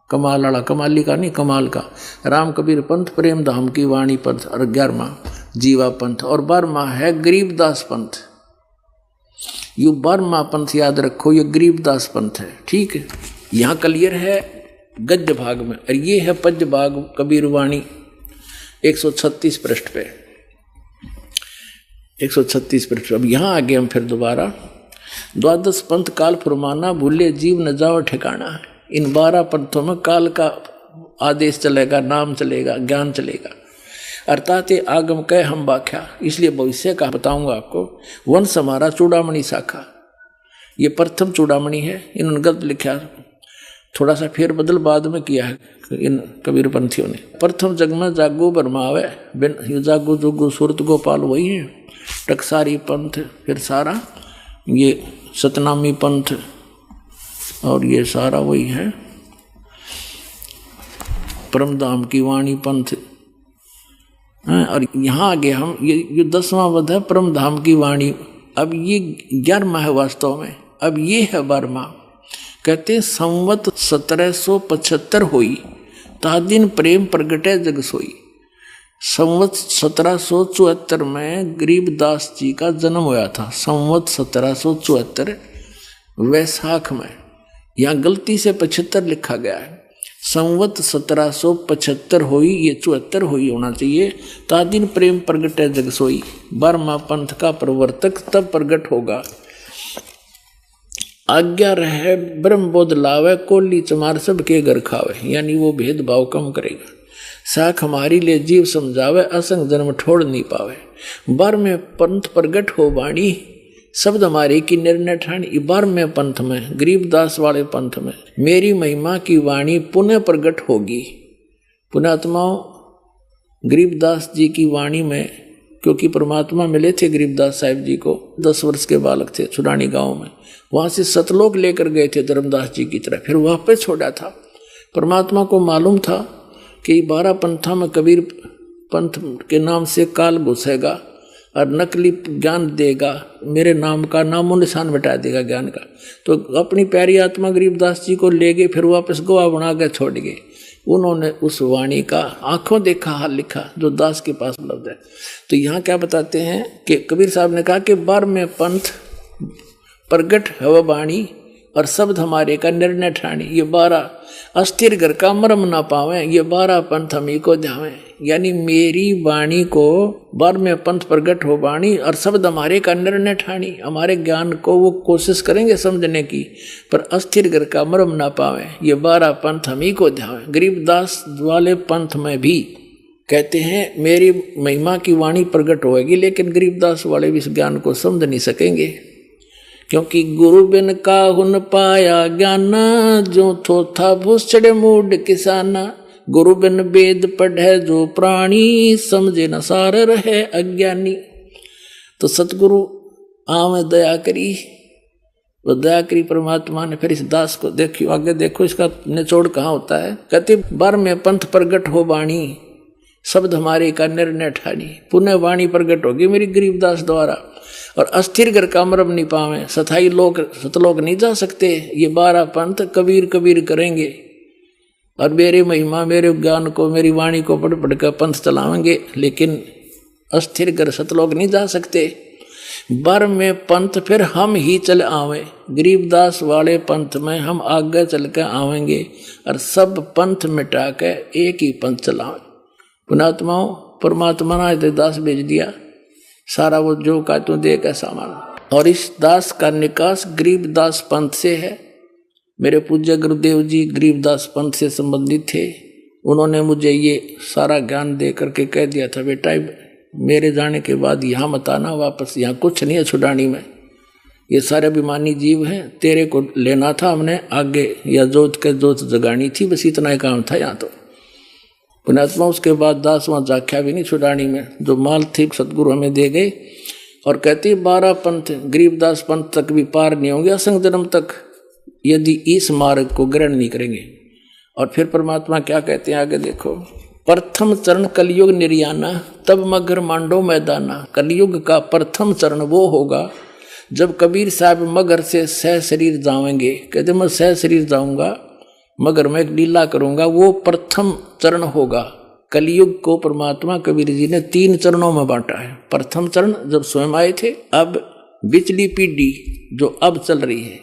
कमाल वाला, कमाली का नहीं, कमाल का, राम कबीर पंथ, प्रेम धाम की वाणी पंथ, और 11वां जीवा पंथ, और 12वां है गरीबदास पंथ। यू 12वां पंथ याद रखो, ये गरीबदास पंथ है, ठीक है। यहाँ क्लियर है गद्य भाग में, और ये है पद्य भाग कबीर वाणी 136 पृष्ठ पे, 136 पृष्ठ। अब यहाँ आगे हम फिर दोबारा 12 पंथ काल फुरमाना, भूले जीव न जाओ ठिकाना। इन 12 पंथों में काल का आदेश चलेगा, नाम चलेगा, ज्ञान चलेगा। अर्थात आगम कह हम बाख्या, इसलिए भविष्य का बताऊंगा आपको। वंश हमारा चूड़ामणि शाखा, ये प्रथम चूड़ामणि है, इन्होंने गलत लिखा, थोड़ा सा फेर बदल बाद में किया है इन कबीर पंथियों ने। प्रथम जग में जागो बरमावे, बिन जागो जोगो सूरत गोपाल वही है, टकसारी पंथ, फिर सारा ये सतनामी पंथ और ये सारा वही है परमधाम की वाणी पंथ। और यहाँ आगे हम ये 10वां वध है परमधाम की वाणी। अब ये 11वां है वास्तव में, अब ये है 12वां। कहते संवत 1775 हुई ता दिन प्रेम प्रगटे जग सोई। संवत 1774 में गरीबदास जी का जन्म हुआ था। संवत 1774 वैशाख में, यहाँ गलती से 75 लिखा गया है। संवत 1775 हुई, ये 74 हुई होना चाहिए। ता दिन प्रेम प्रगटे जग सोई। 12वां पंथ का प्रवर्तक तब प्रगट होगा। आज्ञा रहे ब्रह्म बोध लावे, कोली चमार सबके घर खावे, यानी वो भेदभाव कम करेगा। साख हमारी ले जीव समझावे, असंग जन्म ठोड़ नहीं पावे। 12वें पंथ प्रगट हो वाणी, शब्द हमारे की निर्णय ठानी। 12वें पंथ में, गरीबदास वाले पंथ में, मेरी महिमा की वाणी पुनः प्रगट होगी। पुण्यात्माओं, गरीबदास जी की वाणी में, क्योंकि परमात्मा मिले थे गरीबदास साहिब जी को, 10 वर्ष के बालक थे छुड़ानी गांव में। वहां से सतलोक लेकर गए थे धर्मदास जी की तरह, फिर वापस छोड़ा था। परमात्मा को मालूम था कि 12 पंथा में कबीर पंथ के नाम से काल घुसेगा और नकली ज्ञान देगा, मेरे नाम का नामो निशान मिटा देगा ज्ञान का। तो अपनी प्यारी आत्मा गरीबदास जी को ले गए, फिर वापस गवाह बना के छोड़ गए। उन्होंने उस वाणी का आंखों देखा हाल लिखा जो दास के पास उपलब्ध है। तो यहाँ क्या बताते हैं कि कबीर साहब ने कहा कि 12वें पंथ प्रगट है वाणी और शब्द हमारे का निर्णय ठानी। ये 12 अस्थिर घर का मरम ना पावे, ये 12 पंथ हमी को ध्यावे। यानी मेरी वाणी को 12वें पंथ प्रगट हो वाणी और शब्द हमारे का निर्णय ठानी। हमारे ज्ञान को वो कोशिश करेंगे समझने की, पर अस्थिर घर का मरम ना पावे, ये 12 पंथ हमी को ध्यावे। गरीबदास वाले पंथ में भी कहते हैं मेरी महिमा की वाणी प्रगट होएगी, लेकिन गरीबदास वाले भी इस ज्ञान को समझ नहीं सकेंगे, क्योंकि गुरु बिन काहुन पाया ज्ञाना, जो थोथा भूसड़े मूड किसाना। गुरु बिन वेद पढ़े जो प्राणी, समझे न सार रहे अज्ञानी। तो सतगुरु आम दया करी, वो दया करी परमात्मा ने। फिर इस दास को देखियो, आगे देखो इसका निचोड़ कहाँ होता है। कहते 12वें पंथ प्रगट हो वाणी, शब्द हमारे का निर्णय ठानी। पुनः वाणी प्रगट होगी मेरी गरीबदास द्वारा। और अस्थिर घर का मरम नहीं पावे, सथाई लोग सतलोक नहीं जा सकते। ये 12 पंथ कबीर कबीर करेंगे और मेरे महिमा मेरे ज्ञान को मेरी वाणी को पढ़ पढ़ कर पंथ चलावेंगे, लेकिन अस्थिर घर सतलोक नहीं जा सकते। 12वें पंथ फिर हम ही चल आवे, गरीबदास वाले पंथ में हम आगे चल कर आवेंगे और सब पंथ मिटा के एक ही पंथ चलावे। पुणात्माओं, परमात्मा ने दास भेज दिया, सारा वो जो का तू दे का सामान। और इस दास का निकास गरीबदास पंथ से है। मेरे पूज्य गुरुदेव जी गरीबदास पंथ से संबंधित थे। उन्होंने मुझे ये सारा ज्ञान दे करके कह दिया था, बेटा मेरे जाने के बाद यहाँ मत आना वापस, यहाँ कुछ नहीं है छुड़ानी में, ये सारे अभिमानी जीव हैं, तेरे को लेना था हमने आगे, या जोत के जोत जगानी थी, बस इतना ही काम था यहाँ। तो पुण्यात्मा उसके बाद दास वहाँ जाख्या भी नहीं छुड़ानी में, जो माल थी सतगुरु हमें दे गए। और कहती 12 पंथ गरीबदास पंथ तक भी पार नहीं होंगे असंग जन्म तक, यदि इस मार्ग को ग्रहण नहीं करेंगे। और फिर परमात्मा क्या कहते हैं आगे देखो। प्रथम चरण कलयुग निर्याना, तब मगर मांडो मैदाना। कलयुग का प्रथम चरण वो होगा जब कबीर साहब मगर से सह शरीर जाएंगे। कहते मैं सह शरीर जाऊंगा, मगर मैं एक लीला करूंगा, वो प्रथम चरण होगा। कलयुग को परमात्मा कबीर जी ने 3 चरणों में बांटा है। प्रथम चरण जब स्वयं आए थे, अब बिचली पीढ़ी जो अब चल रही है,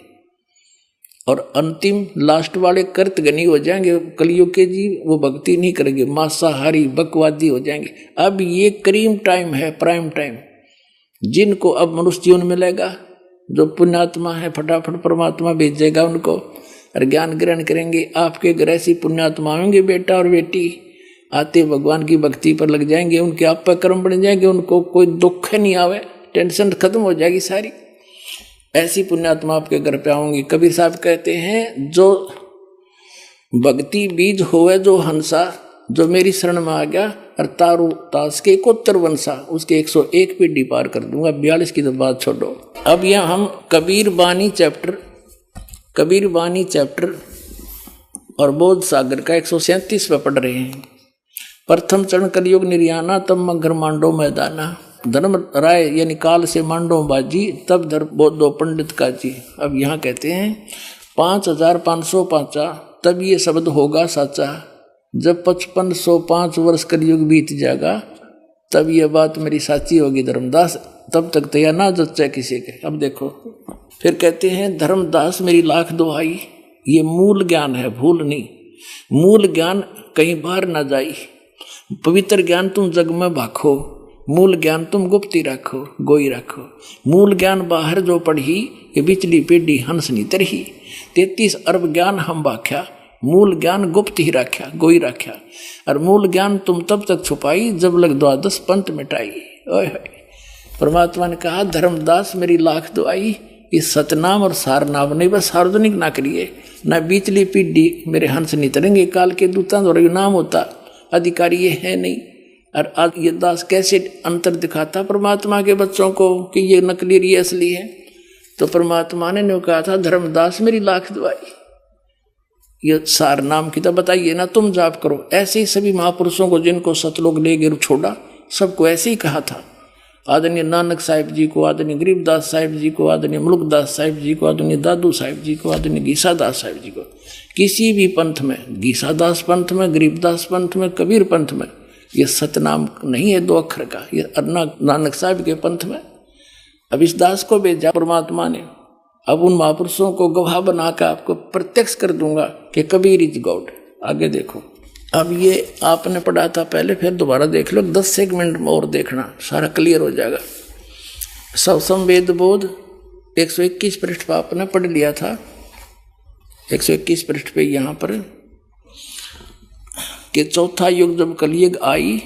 और अंतिम लास्ट वाले कर्तगनी हो जाएंगे कलयुग के जीव, वो भक्ति नहीं करेंगे, मांसाहारी बकवादी हो जाएंगे। अब ये करीम टाइम है, प्राइम टाइम, जिनको अब मनुष्य जीवन मिलेगा, जो पुण्यात्मा है फटाफट परमात्मा भेजेगा उनको और ज्ञान ग्रहण करेंगे। आपके घर ऐसी पुण्यात्मा होंगे, बेटा और बेटी आते भगवान की भक्ति पर लग जाएंगे, उनके आप पर कर्म बन जाएंगे, उनको कोई दुख नहीं आवे, टेंशन खत्म हो जाएगी सारी। ऐसी पुण्यात्मा आपके घर पे आऊंगी। कबीर साहब कहते हैं जो भक्ति बीज होवे जो हंसा, जो मेरी शरण में आ गया और तारू तास के 71 वंशा, उसके 101 पीढ़ी पार कर दूंगा। 42 की तो बात छोड़ो। अब यह हम कबीर बानी चैप्टर और बोध सागर का 137 पे पढ़ रहे हैं। प्रथम चरण कलयुग निर्याना, तब मगर मांडो मैदाना, धर्म राय यानी काल से मांडो बाजी, तब धर बोधो पंडित का जी। अब यहाँ कहते हैं 5505 तब ये शब्द होगा साचा, जब 5505 वर्ष कलयुग बीत जाएगा तब ये बात मेरी साची होगी धर्मदास, तब तक तो यह ना जच्चा किसी के। अब देखो फिर कहते हैं धर्मदास मेरी लाख दुहाई, ये मूल ज्ञान है, भूल नहीं। मूल ज्ञान कहीं बाहर ना जाई, पवित्र ज्ञान तुम जग में भाखो, मूल ज्ञान तुम गुप्ती रखो, गोई रखो। मूल ज्ञान बाहर जो पढ़ी, ये बिचली पीढ़ी हंस नी तरही। 33 अरब ज्ञान हम बाख्या, मूल ज्ञान गुप्त ही रख्या, गोई रख्या। और मूल ज्ञान तुम तब तक छुपाई, जब लग 12 पंथ मिटाई। ओए परमात्मा ने कहा धर्मदास मेरी लाख दुआई, इस सतनाम और सारनाम नहीं बस सार्वजनिक ना करिए, ना बीचली पीढ़ी मेरे हंस नहीं तरेंगे। काल के दूतां द्वारा नाम होता, अधिकारी ये है नहीं। और आज ये दास कैसे अंतर दिखाता परमात्मा के बच्चों को कि ये नकली ये असली है। तो परमात्मा ने कहा था धर्मदास मेरी लाख दुआई, ये सार नाम की तो बताइए ना, तुम जाप करो। ऐसे ही सभी महापुरुषों को जिनको सतलोक ले गिर छोड़ा, सबको ऐसे ही कहा था। आदरणीय नानक साहिब जी को, आदरणीय गरीबदास साहिब जी को, आदरणीय मुल्कदास साहिब जी को, आदरणीय दादू साहिब जी को, आदरणीय गीसादास साहिब जी को। किसी भी पंथ में, गीसादास पंथ में, गरीबदास पंथ में, कबीर पंथ में, ये सतनाम नहीं है 2 अक्षर का, ये नानक साहिब के पंथ में। अब इस दास को भेजा परमात्मा ने, अब उन महापुरुषों को गवाह बनाकर आपको प्रत्यक्ष कर दूंगा कि कबीर इज गॉड। आगे देखो, अब ये आपने पढ़ा था पहले, फिर दोबारा देख लो, 10 सेकंड में और देखना, सारा क्लियर हो जाएगा। सवसंवेद बोध 121 पृष्ठ पर आपने पढ़ लिया था। 121 पृष्ठ पे यहाँ पर कि चौथा युग जब कलयुग आई,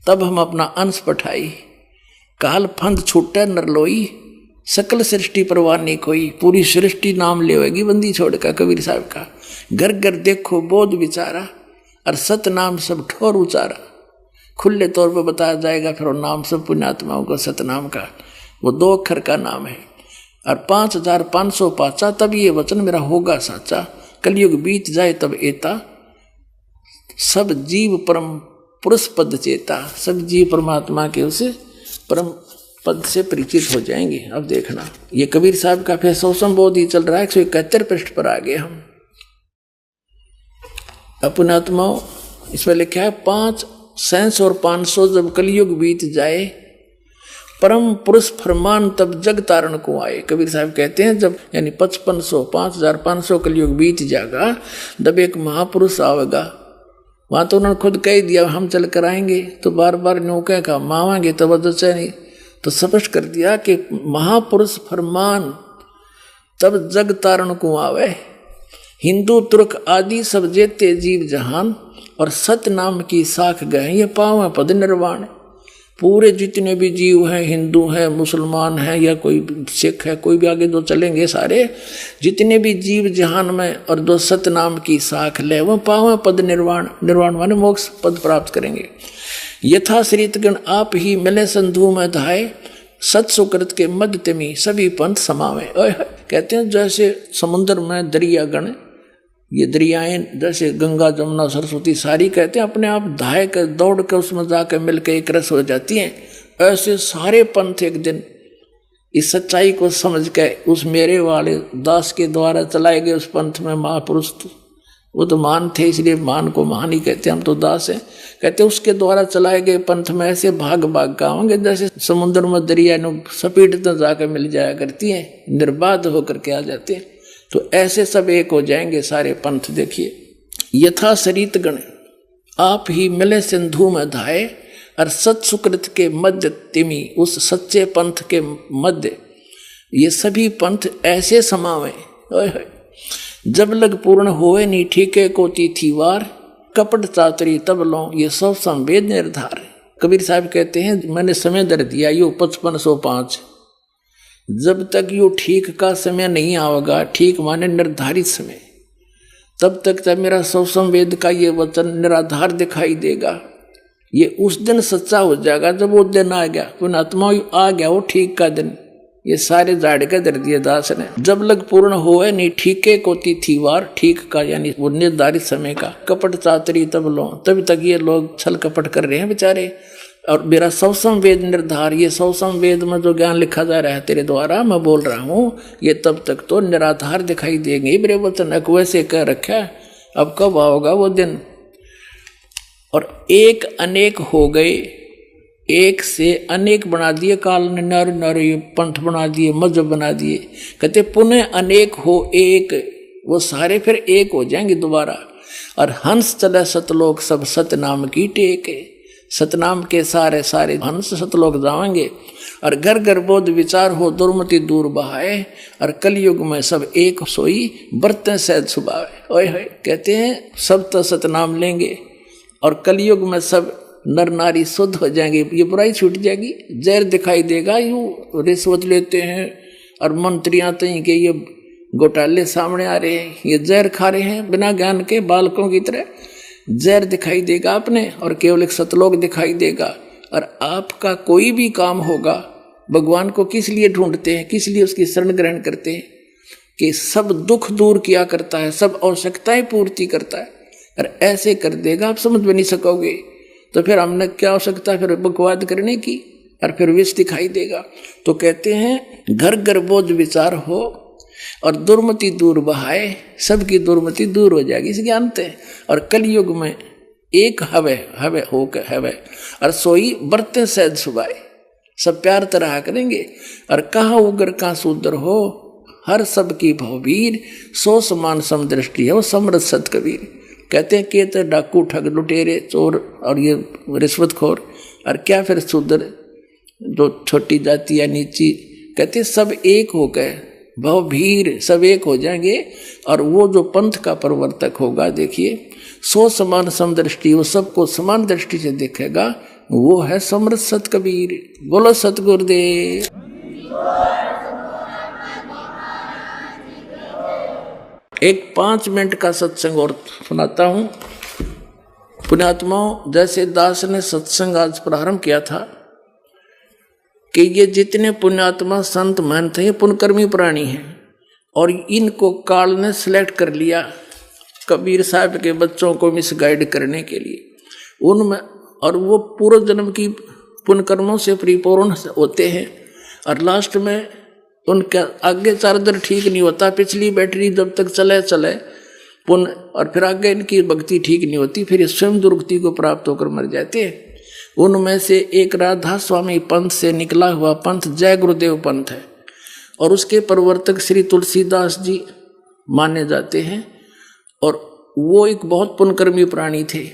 तब हम अपना अंश पठाई, काल फंद छूटे नरलोई, सकल सृष्टि परवाह नहीं कोई। पूरी सृष्टि नाम लेवेगी बंदी छोड़कर कबीर साहब का। घर घर देखो बोध विचारा, और सत नाम सब ठोर उचारा। खुले तौर पर बताया जाएगा फिर नाम सब पुण्यात्माओं को सतनाम का, वो 2 अक्षर का नाम है। और 5505 तब ये वचन मेरा होगा साचा, कलयुग बीत जाए तब एता, सब जीव परम पुरुष पद चेता। सब जीव परमात्मा के उस परम पद से परिचित हो जाएंगे। अब देखना, ये कबीर साहब का फिर सौसंबोध ही चल रहा है। 171 पृष्ठ पर आ गए हम। पुण्यात्माओं इसमें लिखा है 5 सैंस और 500 जब कलयुग बीत जाए, परम पुरुष फरमान तब जग तारण को आए। कबीर साहब कहते हैं जब यानी 5500 कलयुग बीत जाएगा, जब एक महापुरुष आवेगा, वहां तो उन्होंने खुद कह दिया हम चल कर आएंगे, तो बार बार नौके का मावांगे तो बदच नहीं, तो स्पष्ट कर दिया कि महापुरुष फरमान तब जग तारण को आवे। हिंदू तुर्क आदि सब जेते जीव जहान, और सत नाम की साख गए ये पावे पद निर्वाण। पूरे जितने भी जीव हैं, हिंदू हैं, मुसलमान हैं, या कोई सिख है, कोई भी आगे जो चलेंगे, सारे जितने भी जीव जहान में और जो सत नाम की साख ले, वो पावे पद निर्वाण। निर्वाण माने मोक्ष पद प्राप्त करेंगे। यथा श्रीतगण आप ही मिले संधु में धाये, सत सुकृत के मध्य तिमी सभी पंथ समावे। कहते हैं जैसे समुद्र में दरियागण, ये दरियाएं जैसे गंगा जमुना सरस्वती सारी कहते हैं अपने आप धाय कर दौड़ कर उसमें जाकर मिलकर एक रस हो जाती हैं। ऐसे सारे पंथ एक दिन इस सच्चाई को समझ के उस मेरे वाले दास के द्वारा चलाए गए उस पंथ में महापुरुष, वो तो महान थे इसलिए महान को महान ही कहते हैं, हम तो दास हैं। कहते उसके द्वारा चलाए गए पंथ में ऐसे भाग भाग का होंगे जैसे समुद्र में दरिया सपीट जाकर मिल जाया करती हैं, निर्बाध होकर के आ जाते हैं। तो ऐसे सब एक हो जाएंगे सारे पंथ। देखिए यथा सरितगण आप ही मिले सिंधु में धाये, और सत सुकृत के मध्य तिमी उस सच्चे पंथ के मध्य ये सभी पंथ ऐसे समावे। जब लग पूर्ण होए नी ठीके को तिथिवार, कपट चातरी तब लो ये सब संवेद निर्धार। कबीर साहब कहते हैं मैंने समय दर दिया यो 5505, जब तक यो ठीक का समय नहीं आएगा, ठीक माने निर्धारित समय, तब तक तो मेरा सब संवेद का ये वचन निराधार दिखाई देगा। ये उस दिन सच्चा हो जाएगा जब वो दिन आ गया, पुण्यात्मा आ गया वो ठीक का दिन। ये सारे झाड़ के धर दिए दास ने। जब लग पूर्ण होए नहीं ठीके को तिथिवार, ठीक का यानी वो निर्धारित समय का। कपट चातरी तब लो, तभी तक ये लोग छल कपट कर रहे हैं बेचारे। और मेरा सौ संवेद निर्धार, ये सौ संवेद में जो ज्ञान लिखा जा रहा है तेरे द्वारा मैं बोल रहा हूँ, ये तब तक तो निराधार दिखाई देंगे। मेरे वचन वैसे कह रखा है, अब कब आओगा वो दिन। और एक अनेक हो गए, एक से अनेक बना दिए काल ने, नर नर पंथ बना दिए, मजहब बना दिए। कहते पुनः अनेक हो एक, वो सारे फिर एक हो जाएंगे दोबारा। और हंस चले सतलोक सब सतनाम की टेक, सतनाम के सारे सारे हंस सतलोक जाएंगे। और घर घर बोध विचार हो दुर्मति दूर बहाए, और कलयुग में सब एक सोई बरतें सहज सुभावे। ओए होए, कहते हैं सब तो सतनाम लेंगे और कलयुग में सब नर नारी शुद्ध हो जाएंगे, ये बुराई छूट जाएगी। जहर दिखाई देगा, यूं रिश्वत लेते हैं और मंत्रियां तो के ये घोटाले सामने आ रहे हैं, ये जहर खा रहे हैं बिना ज्ञान के बालकों की तरह। जहर दिखाई देगा अपने, और केवल एक सतलोक दिखाई देगा। और आपका कोई भी काम होगा, भगवान को किस लिए ढूंढते हैं, किस लिए उसकी शरण ग्रहण करते हैं? कि सब दुख दूर किया करता है, सब आवश्यकताएं पूर्ति करता है। और ऐसे कर देगा, आप समझ में नहीं सकोगे। तो फिर हमने क्या आवश्यकता फिर बकवाद करने की, और फिर विष दिखाई देगा। तो कहते हैं घर घर बोझ विचार हो और दुर्मति दूर बहाए, सबकी दुर्मति दूर हो जाएगी इस ज्ञान से। और कलयुग में एक हवे हवे हो के हवे, और सोई बरते सहज सुभाए, सब प्यार तरह करेंगे। और कहा उग्र का शूद्र हो, हर सबकी भववीर, सो समान समदृष्टि है वो समृद्ध सत कबीर। कहते हैं कि तो डाकू ठग लुटेरे चोर और ये रिश्वतखोर, और क्या फिर शूद्र जो छोटी जाति या नीची, कहते सब एक हो गए, भवभीर सब एक हो जाएंगे। और वो जो पंथ का प्रवर्तक होगा, देखिए सो समान समदृष्टि, वो सबको समान दृष्टि से देखेगा, वो है समृद्ध सत कबीर। बोलो सतगुरुदेव। एक 5 मिनट का सत्संग और सुनाता हूं। पुण्यात्माओं, जैसे दास ने सत्संग आज प्रारंभ किया था कि ये जितने पुण्यात्मा संत महंत हैं ये पुण्यकर्मी प्राणी हैं, और इनको काल ने सिलेक्ट कर लिया कबीर साहब के बच्चों को मिसगाइड करने के लिए उनमें। और वो पूर्व जन्म की पुण्यकर्मों से परिपूर्ण होते हैं, और लास्ट में उनका आगे चार्जर ठीक नहीं होता, पिछली बैटरी जब तक चले चले पुण्य, और फिर आगे इनकी भक्ति ठीक नहीं होती, फिर स्वयं दुर्गति को प्राप्त होकर मर जाते हैं। उनमें से एक राधा स्वामी पंथ से निकला हुआ पंथ जय गुरुदेव पंथ है, और उसके प्रवर्तक श्री तुलसीदास जी माने जाते हैं, और वो एक बहुत पुण्यकर्मी प्राणी थे।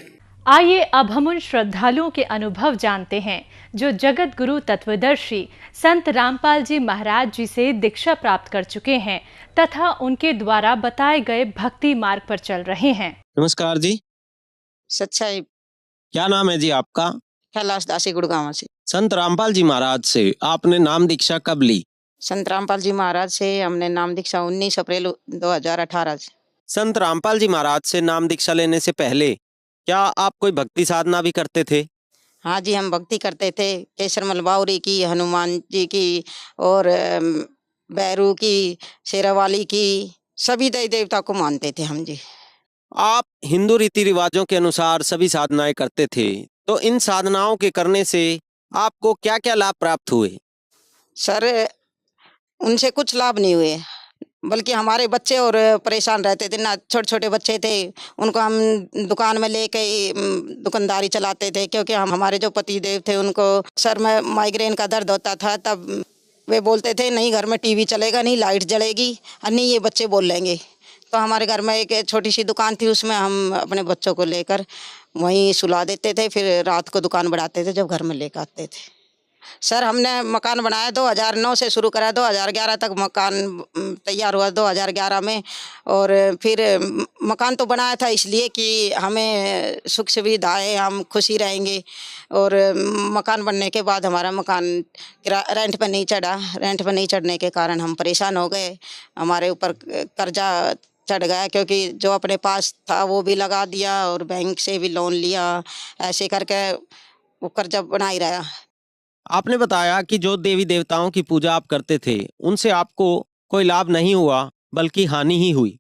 आइए अब हम उन श्रद्धालुओं के अनुभव जानते हैं जो जगत गुरु तत्वदर्शी संत रामपाल जी महाराज जी से दीक्षा प्राप्त कर चुके हैं तथा उनके द्वारा बताए गए भक्ति मार्ग पर चल रहे हैं। नमस्कार जी। सच्चाई। क्या नाम है जी आपका? कैलाश दासी गुड़गांव से। संत रामपाल जी महाराज से आपने नाम दीक्षा कब ली? संत रामपाल जी महाराज से हमने नाम दीक्षा 19 अप्रैल 2018 से। संत रामपाल जी महाराज से नाम दीक्षा लेने से पहले क्या आप कोई भक्ति साधना भी करते थे? हाँ जी, हम भक्ति करते थे। केसरमल बावरी की, हनुमान जी की, और बैरू की, शेरावाली की, सभी देवी देवता को मानते थे हम जी। आप हिंदू रीति रिवाजों के अनुसार सभी साधनाएं करते थे, तो इन साधनाओं के करने से आपको क्या क्या लाभ प्राप्त हुए? सर, उनसे कुछ लाभ नहीं हुए, बल्कि हमारे बच्चे और परेशान रहते थे ना। छोटे छोटे बच्चे थे, उनको हम दुकान में लेके दुकानदारी चलाते थे, क्योंकि हमारे जो पति देव थे उनको सर में माइग्रेन का दर्द होता था। तब वे बोलते थे नहीं घर में टीवी चलेगा, नहीं लाइट जलेगी, और नहीं ये बच्चे बोल लेंगे। तो हमारे घर में एक छोटी सी दुकान थी, उसमें हम अपने बच्चों को लेकर वहीं सुला देते थे, फिर रात को दुकान बढ़ाते थे जब घर में लेकर आते थे। सर हमने मकान बनाया 2009 से शुरू करा, 2011 तक मकान तैयार हुआ 2011 में। और फिर मकान तो बनाया था इसलिए कि हमें सुख सुविधाएँ, हम खुशी रहेंगे। और मकान बनने के बाद हमारा मकान रेंट पर नहीं चढ़ा। रेंट पर नहीं चढ़ने के कारण हम परेशान हो गए। हमारे ऊपर कर्जा चढ़ गया, क्योंकि जो अपने पास था वो भी लगा दिया और बैंक से भी लोन लिया। ऐसे करके वो कर्जा बना ही रहा। आपने बताया कि जो देवी देवताओं की पूजा आप करते थे उनसे आपको कोई लाभ नहीं हुआ बल्कि हानि ही हुई।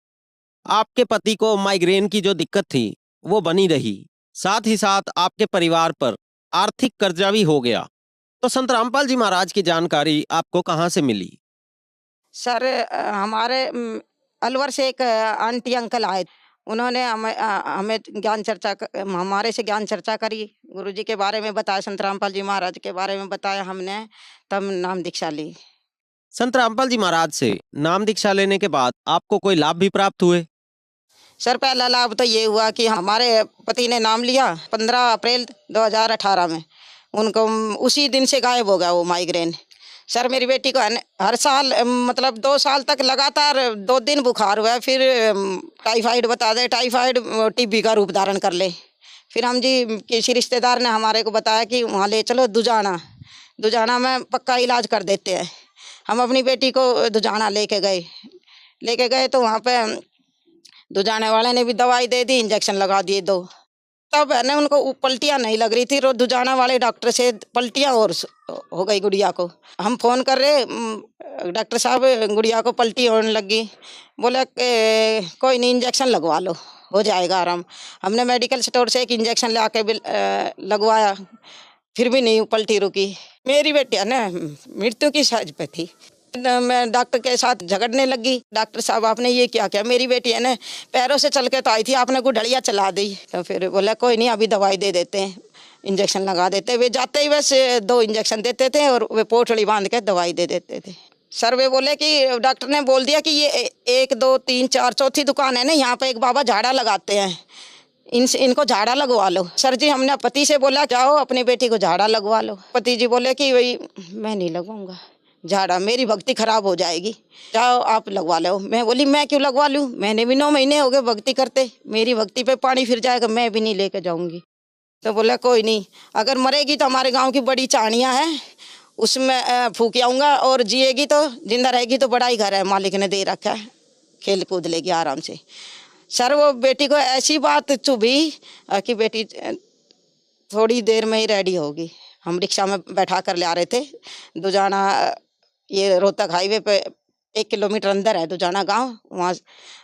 आपके पति को माइग्रेन की जो दिक्कत थी वो बनी रही, साथ ही साथ आपके परिवार पर आर्थिक कर्जा भी हो गया। तो संत रामपाल जी महाराज की जानकारी आपको कहाँ से मिली? सर हमारे अलवर से एक आंटी अंकल आए। उन्होंने हमें हमारे से ज्ञान चर्चा करी, गुरुजी के बारे में बताया, संत रामपाल जी महाराज के बारे में बताया हमने, तब नाम दीक्षा ली। संत रामपाल जी महाराज से नाम दीक्षा लेने के बाद आपको कोई लाभ भी प्राप्त हुए? सर पहला लाभ तो ये हुआ कि हमारे पति ने नाम लिया 15 अप्रैल 2018 में। उनको उसी दिन से गायब हो गया वो माइग्रेन। सर मेरी बेटी को हर साल मतलब 2 साल तक लगातार 2 दिन बुखार हुआ, फिर टाइफाइड बता दे, टाइफाइड टीबी का रूप धारण कर ले। फिर हम जी किसी रिश्तेदार ने हमारे को बताया कि वहाँ ले चलो दुजाना में पक्का इलाज कर देते हैं। हम अपनी बेटी को दुजाना लेके गए तो वहाँ पे दुजाने वाले ने भी दवाई दे दी, इंजेक्शन लगा दिए 2। तब है ना उनको पलटियाँ नहीं लग रही थी। रोज दुजाना वाले डॉक्टर से पलटियाँ और हो गई गुड़िया को। हम फ़ोन कर रहे, डॉक्टर साहब गुड़िया को पलटी होने लगी। बोला कोई नहीं, इंजेक्शन लगवा लो, हो जाएगा आराम। हमने मेडिकल स्टोर से एक इंजेक्शन ला के लगवाया, फिर भी नहीं पलटी रुकी। मेरी बेटी है ना मृत्यु की साइज पे थी। मैं डॉक्टर के साथ झगड़ने लगी। डॉक्टर साहब आपने ये क्या किया, मेरी बेटी है ना पैरों से चल के तो आई थी, आपने गुठलियाँ चला दी। तो फिर बोला कोई नहीं, अभी दवाई दे देते हैं, इंजेक्शन लगा देते। वे जाते ही बस 2 इंजेक्शन देते थे और वे पोटली बांध के दवाई दे देते थे। सर वे बोले कि डॉक्टर ने बोल दिया कि ये 1 2 3 4 चौथी दुकान है ना, यहाँ पे एक बाबा झाड़ा लगाते हैं, इनको झाड़ा लगवा लो। सर जी हमने पति से बोला जाओ अपनी बेटी को झाड़ा लगवा लो। पति जी बोले कि वही मैं नहीं लगवाऊंगा झाड़ा, मेरी भक्ति खराब हो जाएगी, जाओ आप लगवा लो। मैं बोली मैं क्यों लगवा लूँ, मैंने भी 9 महीने हो गए भक्ति करते, मेरी भक्ति पे पानी फिर जाएगा, मैं भी नहीं लेके जाऊंगी। तो बोला कोई नहीं, अगर मरेगी तो हमारे गांव की बड़ी चाणियाँ हैं उसमें फूक आऊँगा, और जिएगी तो जिंदा रहेगी तो बड़ा ही घर है मालिक ने दे रखा है, खेल कूद लेगी आराम से। सर वो बेटी को ऐसी बात चुभी कि बेटी थोड़ी देर में ही रेडी होगी। हम रिक्शा में बैठा कर ले आ रहे थे दुजाना, ये रोहतक हाईवे पे 1 किलोमीटर अंदर है दुजाना गांव। वहाँ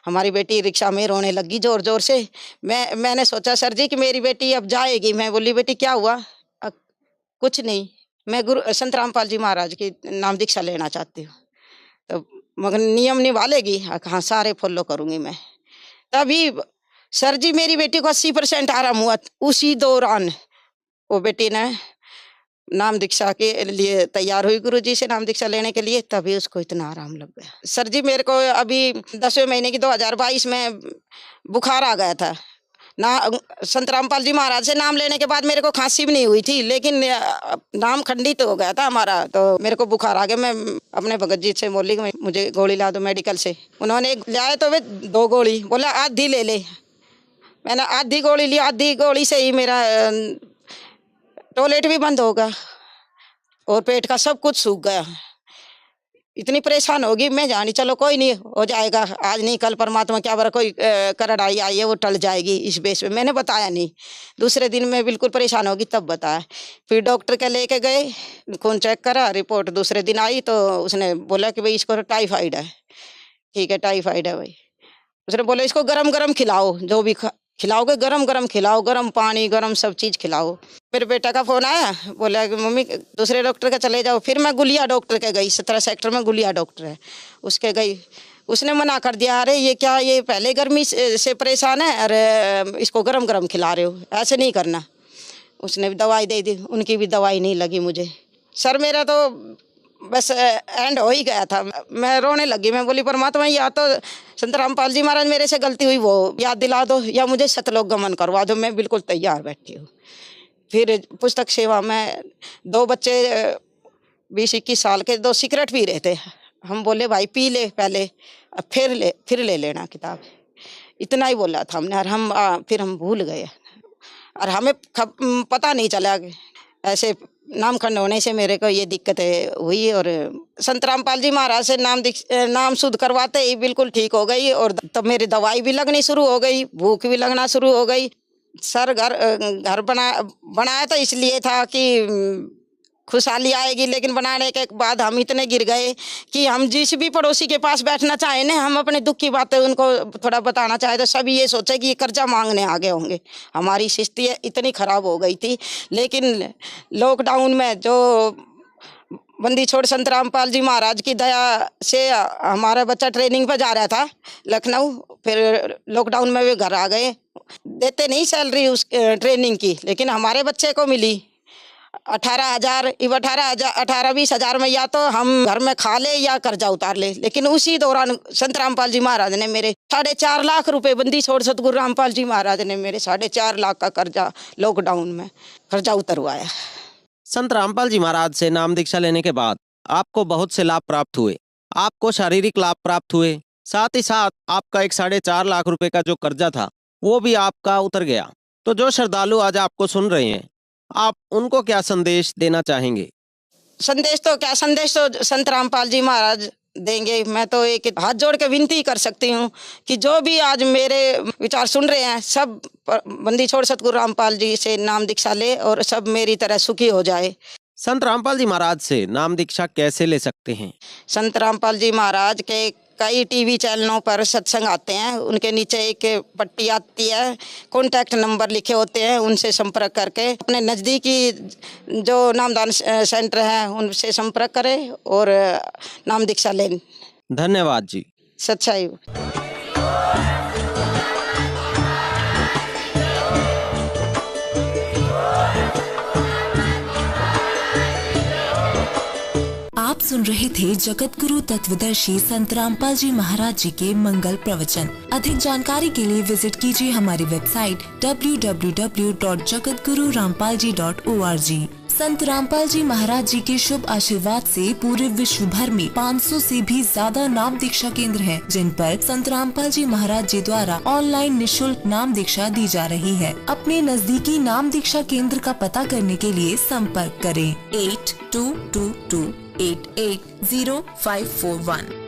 हमारी बेटी रिक्शा में रोने लगी जोर जोर से। मैंने सोचा सर जी कि मेरी बेटी अब जाएगी। मैं बोली बेटी क्या हुआ? कुछ नहीं, मैं गुरु संत रामपाल जी महाराज की नाम दीक्षा लेना चाहती हूँ। तो मगर नियम निभा लेगी? हाँ सारे फॉलो करूँगी मैं। तभी सर जी मेरी बेटी को 80% आराम हुआ। उसी दौरान वो बेटी ने नाम दीक्षा के लिए तैयार हुई गुरुजी से नाम दीक्षा लेने के लिए, तभी उसको इतना आराम लग गया। सर जी मेरे को अभी 10वें महीने की 2022 में बुखार आ गया था ना। संत रामपाल जी महाराज से नाम लेने के बाद मेरे को खांसी भी नहीं हुई थी, लेकिन नाम खंडित हो गया था हमारा, तो मेरे को बुखार आ गया। मैं अपने भगत जी से बोली कि मुझे गोली ला दो मेडिकल से। उन्होंने लाए तो वे 2 गोली, बोला आधी ले ले। मैंने आधी गोली ली, आधी गोली से ही मेरा टॉयलेट भी बंद होगा और पेट का सब कुछ सूख गया। इतनी परेशान होगी मैं जानी, चलो कोई नहीं हो जाएगा, आज नहीं कल परमात्मा क्या बरा कोई करड़ आई है वो टल जाएगी, इस बेस पे मैंने बताया नहीं। दूसरे दिन मैं बिल्कुल परेशान होगी तब बताया। फिर डॉक्टर के लेके गए, खून चेक करा, रिपोर्ट दूसरे दिन आई तो उसने बोला कि भाई इसको टाइफाइड है। ठीक है टाइफाइड है भाई। उसने बोला इसको गरम गरम खिलाओ, जो भी खिलाओगे गरम गरम खिलाओ, गरम पानी गरम सब चीज़ खिलाओ। मेरे बेटा का फ़ोन आया, बोला कि मम्मी दूसरे डॉक्टर के चले जाओ। फिर मैं गुलिया डॉक्टर के गई, 17 सेक्टर में गुलिया डॉक्टर है उसके गई। उसने मना कर दिया, अरे ये क्या, ये पहले गर्मी से परेशान है, अरे इसको गरम गरम खिला रहे हो, ऐसे नहीं करना। उसने भी दवाई दे दी, उनकी भी दवाई नहीं लगी मुझे। सर मेरा तो बस एंड हो ही गया था। मैं रोने लगी, मैं बोली परमात्मा या तो संत रामपाल जी महाराज मेरे से गलती हुई वो याद दिला दो, या मुझे सतलोक गमन करवा दो, मैं बिल्कुल तैयार बैठी हूँ। फिर पुस्तक सेवा में 2 बच्चे 20-21 साल के, 2 सिगरेट पी रहे थे। हम बोले भाई पी ले पहले, अब फिर ले लेना किताब, इतना ही बोला था हमने। और फिर हम भूल गए और हमें पता नहीं चला। ऐसे नामखंड होने से मेरे को ये दिक्कतें हुई और संत रामपाल जी महाराज से नाम शुद्ध करवाते ही बिल्कुल ठीक हो गई। और तब मेरी दवाई भी लगनी शुरू हो गई, भूख भी लगना शुरू हो गई। सर घर बनाया तो इसलिए था कि खुशहाली आएगी, लेकिन बनाने के बाद हम इतने गिर गए कि हम जिस भी पड़ोसी के पास बैठना चाहे ना, हम अपने दुख की बातें उनको थोड़ा बताना चाहे तो सभी ये सोचे कि ये कर्जा मांगने आ गए होंगे। हमारी स्थिति इतनी खराब हो गई थी। लेकिन लॉकडाउन में जो बंदी छोड़ संत रामपाल जी महाराज की दया से हमारा बच्चा ट्रेनिंग पर जा रहा था लखनऊ, फिर लॉकडाउन में वे घर आ गए। देते नहीं सैलरी उस ट्रेनिंग की, लेकिन हमारे बच्चे को मिली 18-20 हजार में, या तो हम घर में खा ले या कर्जा उतार ले। लेकिन उसी दौरान संत रामपाल जी महाराज ने मेरे 4.5 लाख रुपए, बंदी छोड़ सतगुरु रामपाल जी महाराज ने मेरे 4.5 लाख का कर्जा लॉकडाउन में कर्जा उतरवाया। संत रामपाल जी महाराज से नाम दीक्षा लेने के बाद आपको बहुत से लाभ प्राप्त हुए। आपको शारीरिक लाभ प्राप्त हुए, साथ ही साथ आपका एक 4.5 लाख रुपए का जो कर्जा था वो भी आपका उतर गया। तो जो श्रद्धालु आज आपको सुन रहे हैं, आप उनको क्या संदेश देना चाहेंगे? संदेश तो संत रामपाल जी महाराज देंगे। मैं तो एक हाथ जोड़ के विनती कर सकती हूँ कि जो भी आज मेरे विचार सुन रहे हैं, सब बंदी छोड़ सतगुरु रामपाल जी से नाम दीक्षा ले और सब मेरी तरह सुखी हो जाए। संत रामपाल जी महाराज से नाम दीक्षा कैसे ले सकते हैं? संत रामपाल जी महाराज के कई टीवी चैनलों पर सत्संग आते हैं, उनके नीचे एक पट्टी आती है, कॉन्टैक्ट नंबर लिखे होते हैं, उनसे संपर्क करके अपने नज़दीकी जो नामदान सेंटर हैं उनसे संपर्क करें और नाम दीक्षा लें। धन्यवाद जी। सच्चाई। आप सुन रहे थे जगत गुरु तत्वदर्शी संत रामपाल जी महाराज जी के मंगल प्रवचन। अधिक जानकारी के लिए विजिट कीजिए हमारी वेबसाइट www.jagatgururampalji.org। संत रामपाल जी महाराज जी के शुभ आशीर्वाद से पूरे विश्व भर में 500 से भी ज्यादा नाम दीक्षा केंद्र हैं, जिन पर संत रामपाल जी महाराज जी द्वारा ऑनलाइन निशुल्क नाम दीक्षा दी जा रही है। अपने नजदीकी नाम दीक्षा केंद्र का पता करने के लिए संपर्क करें 8222880541।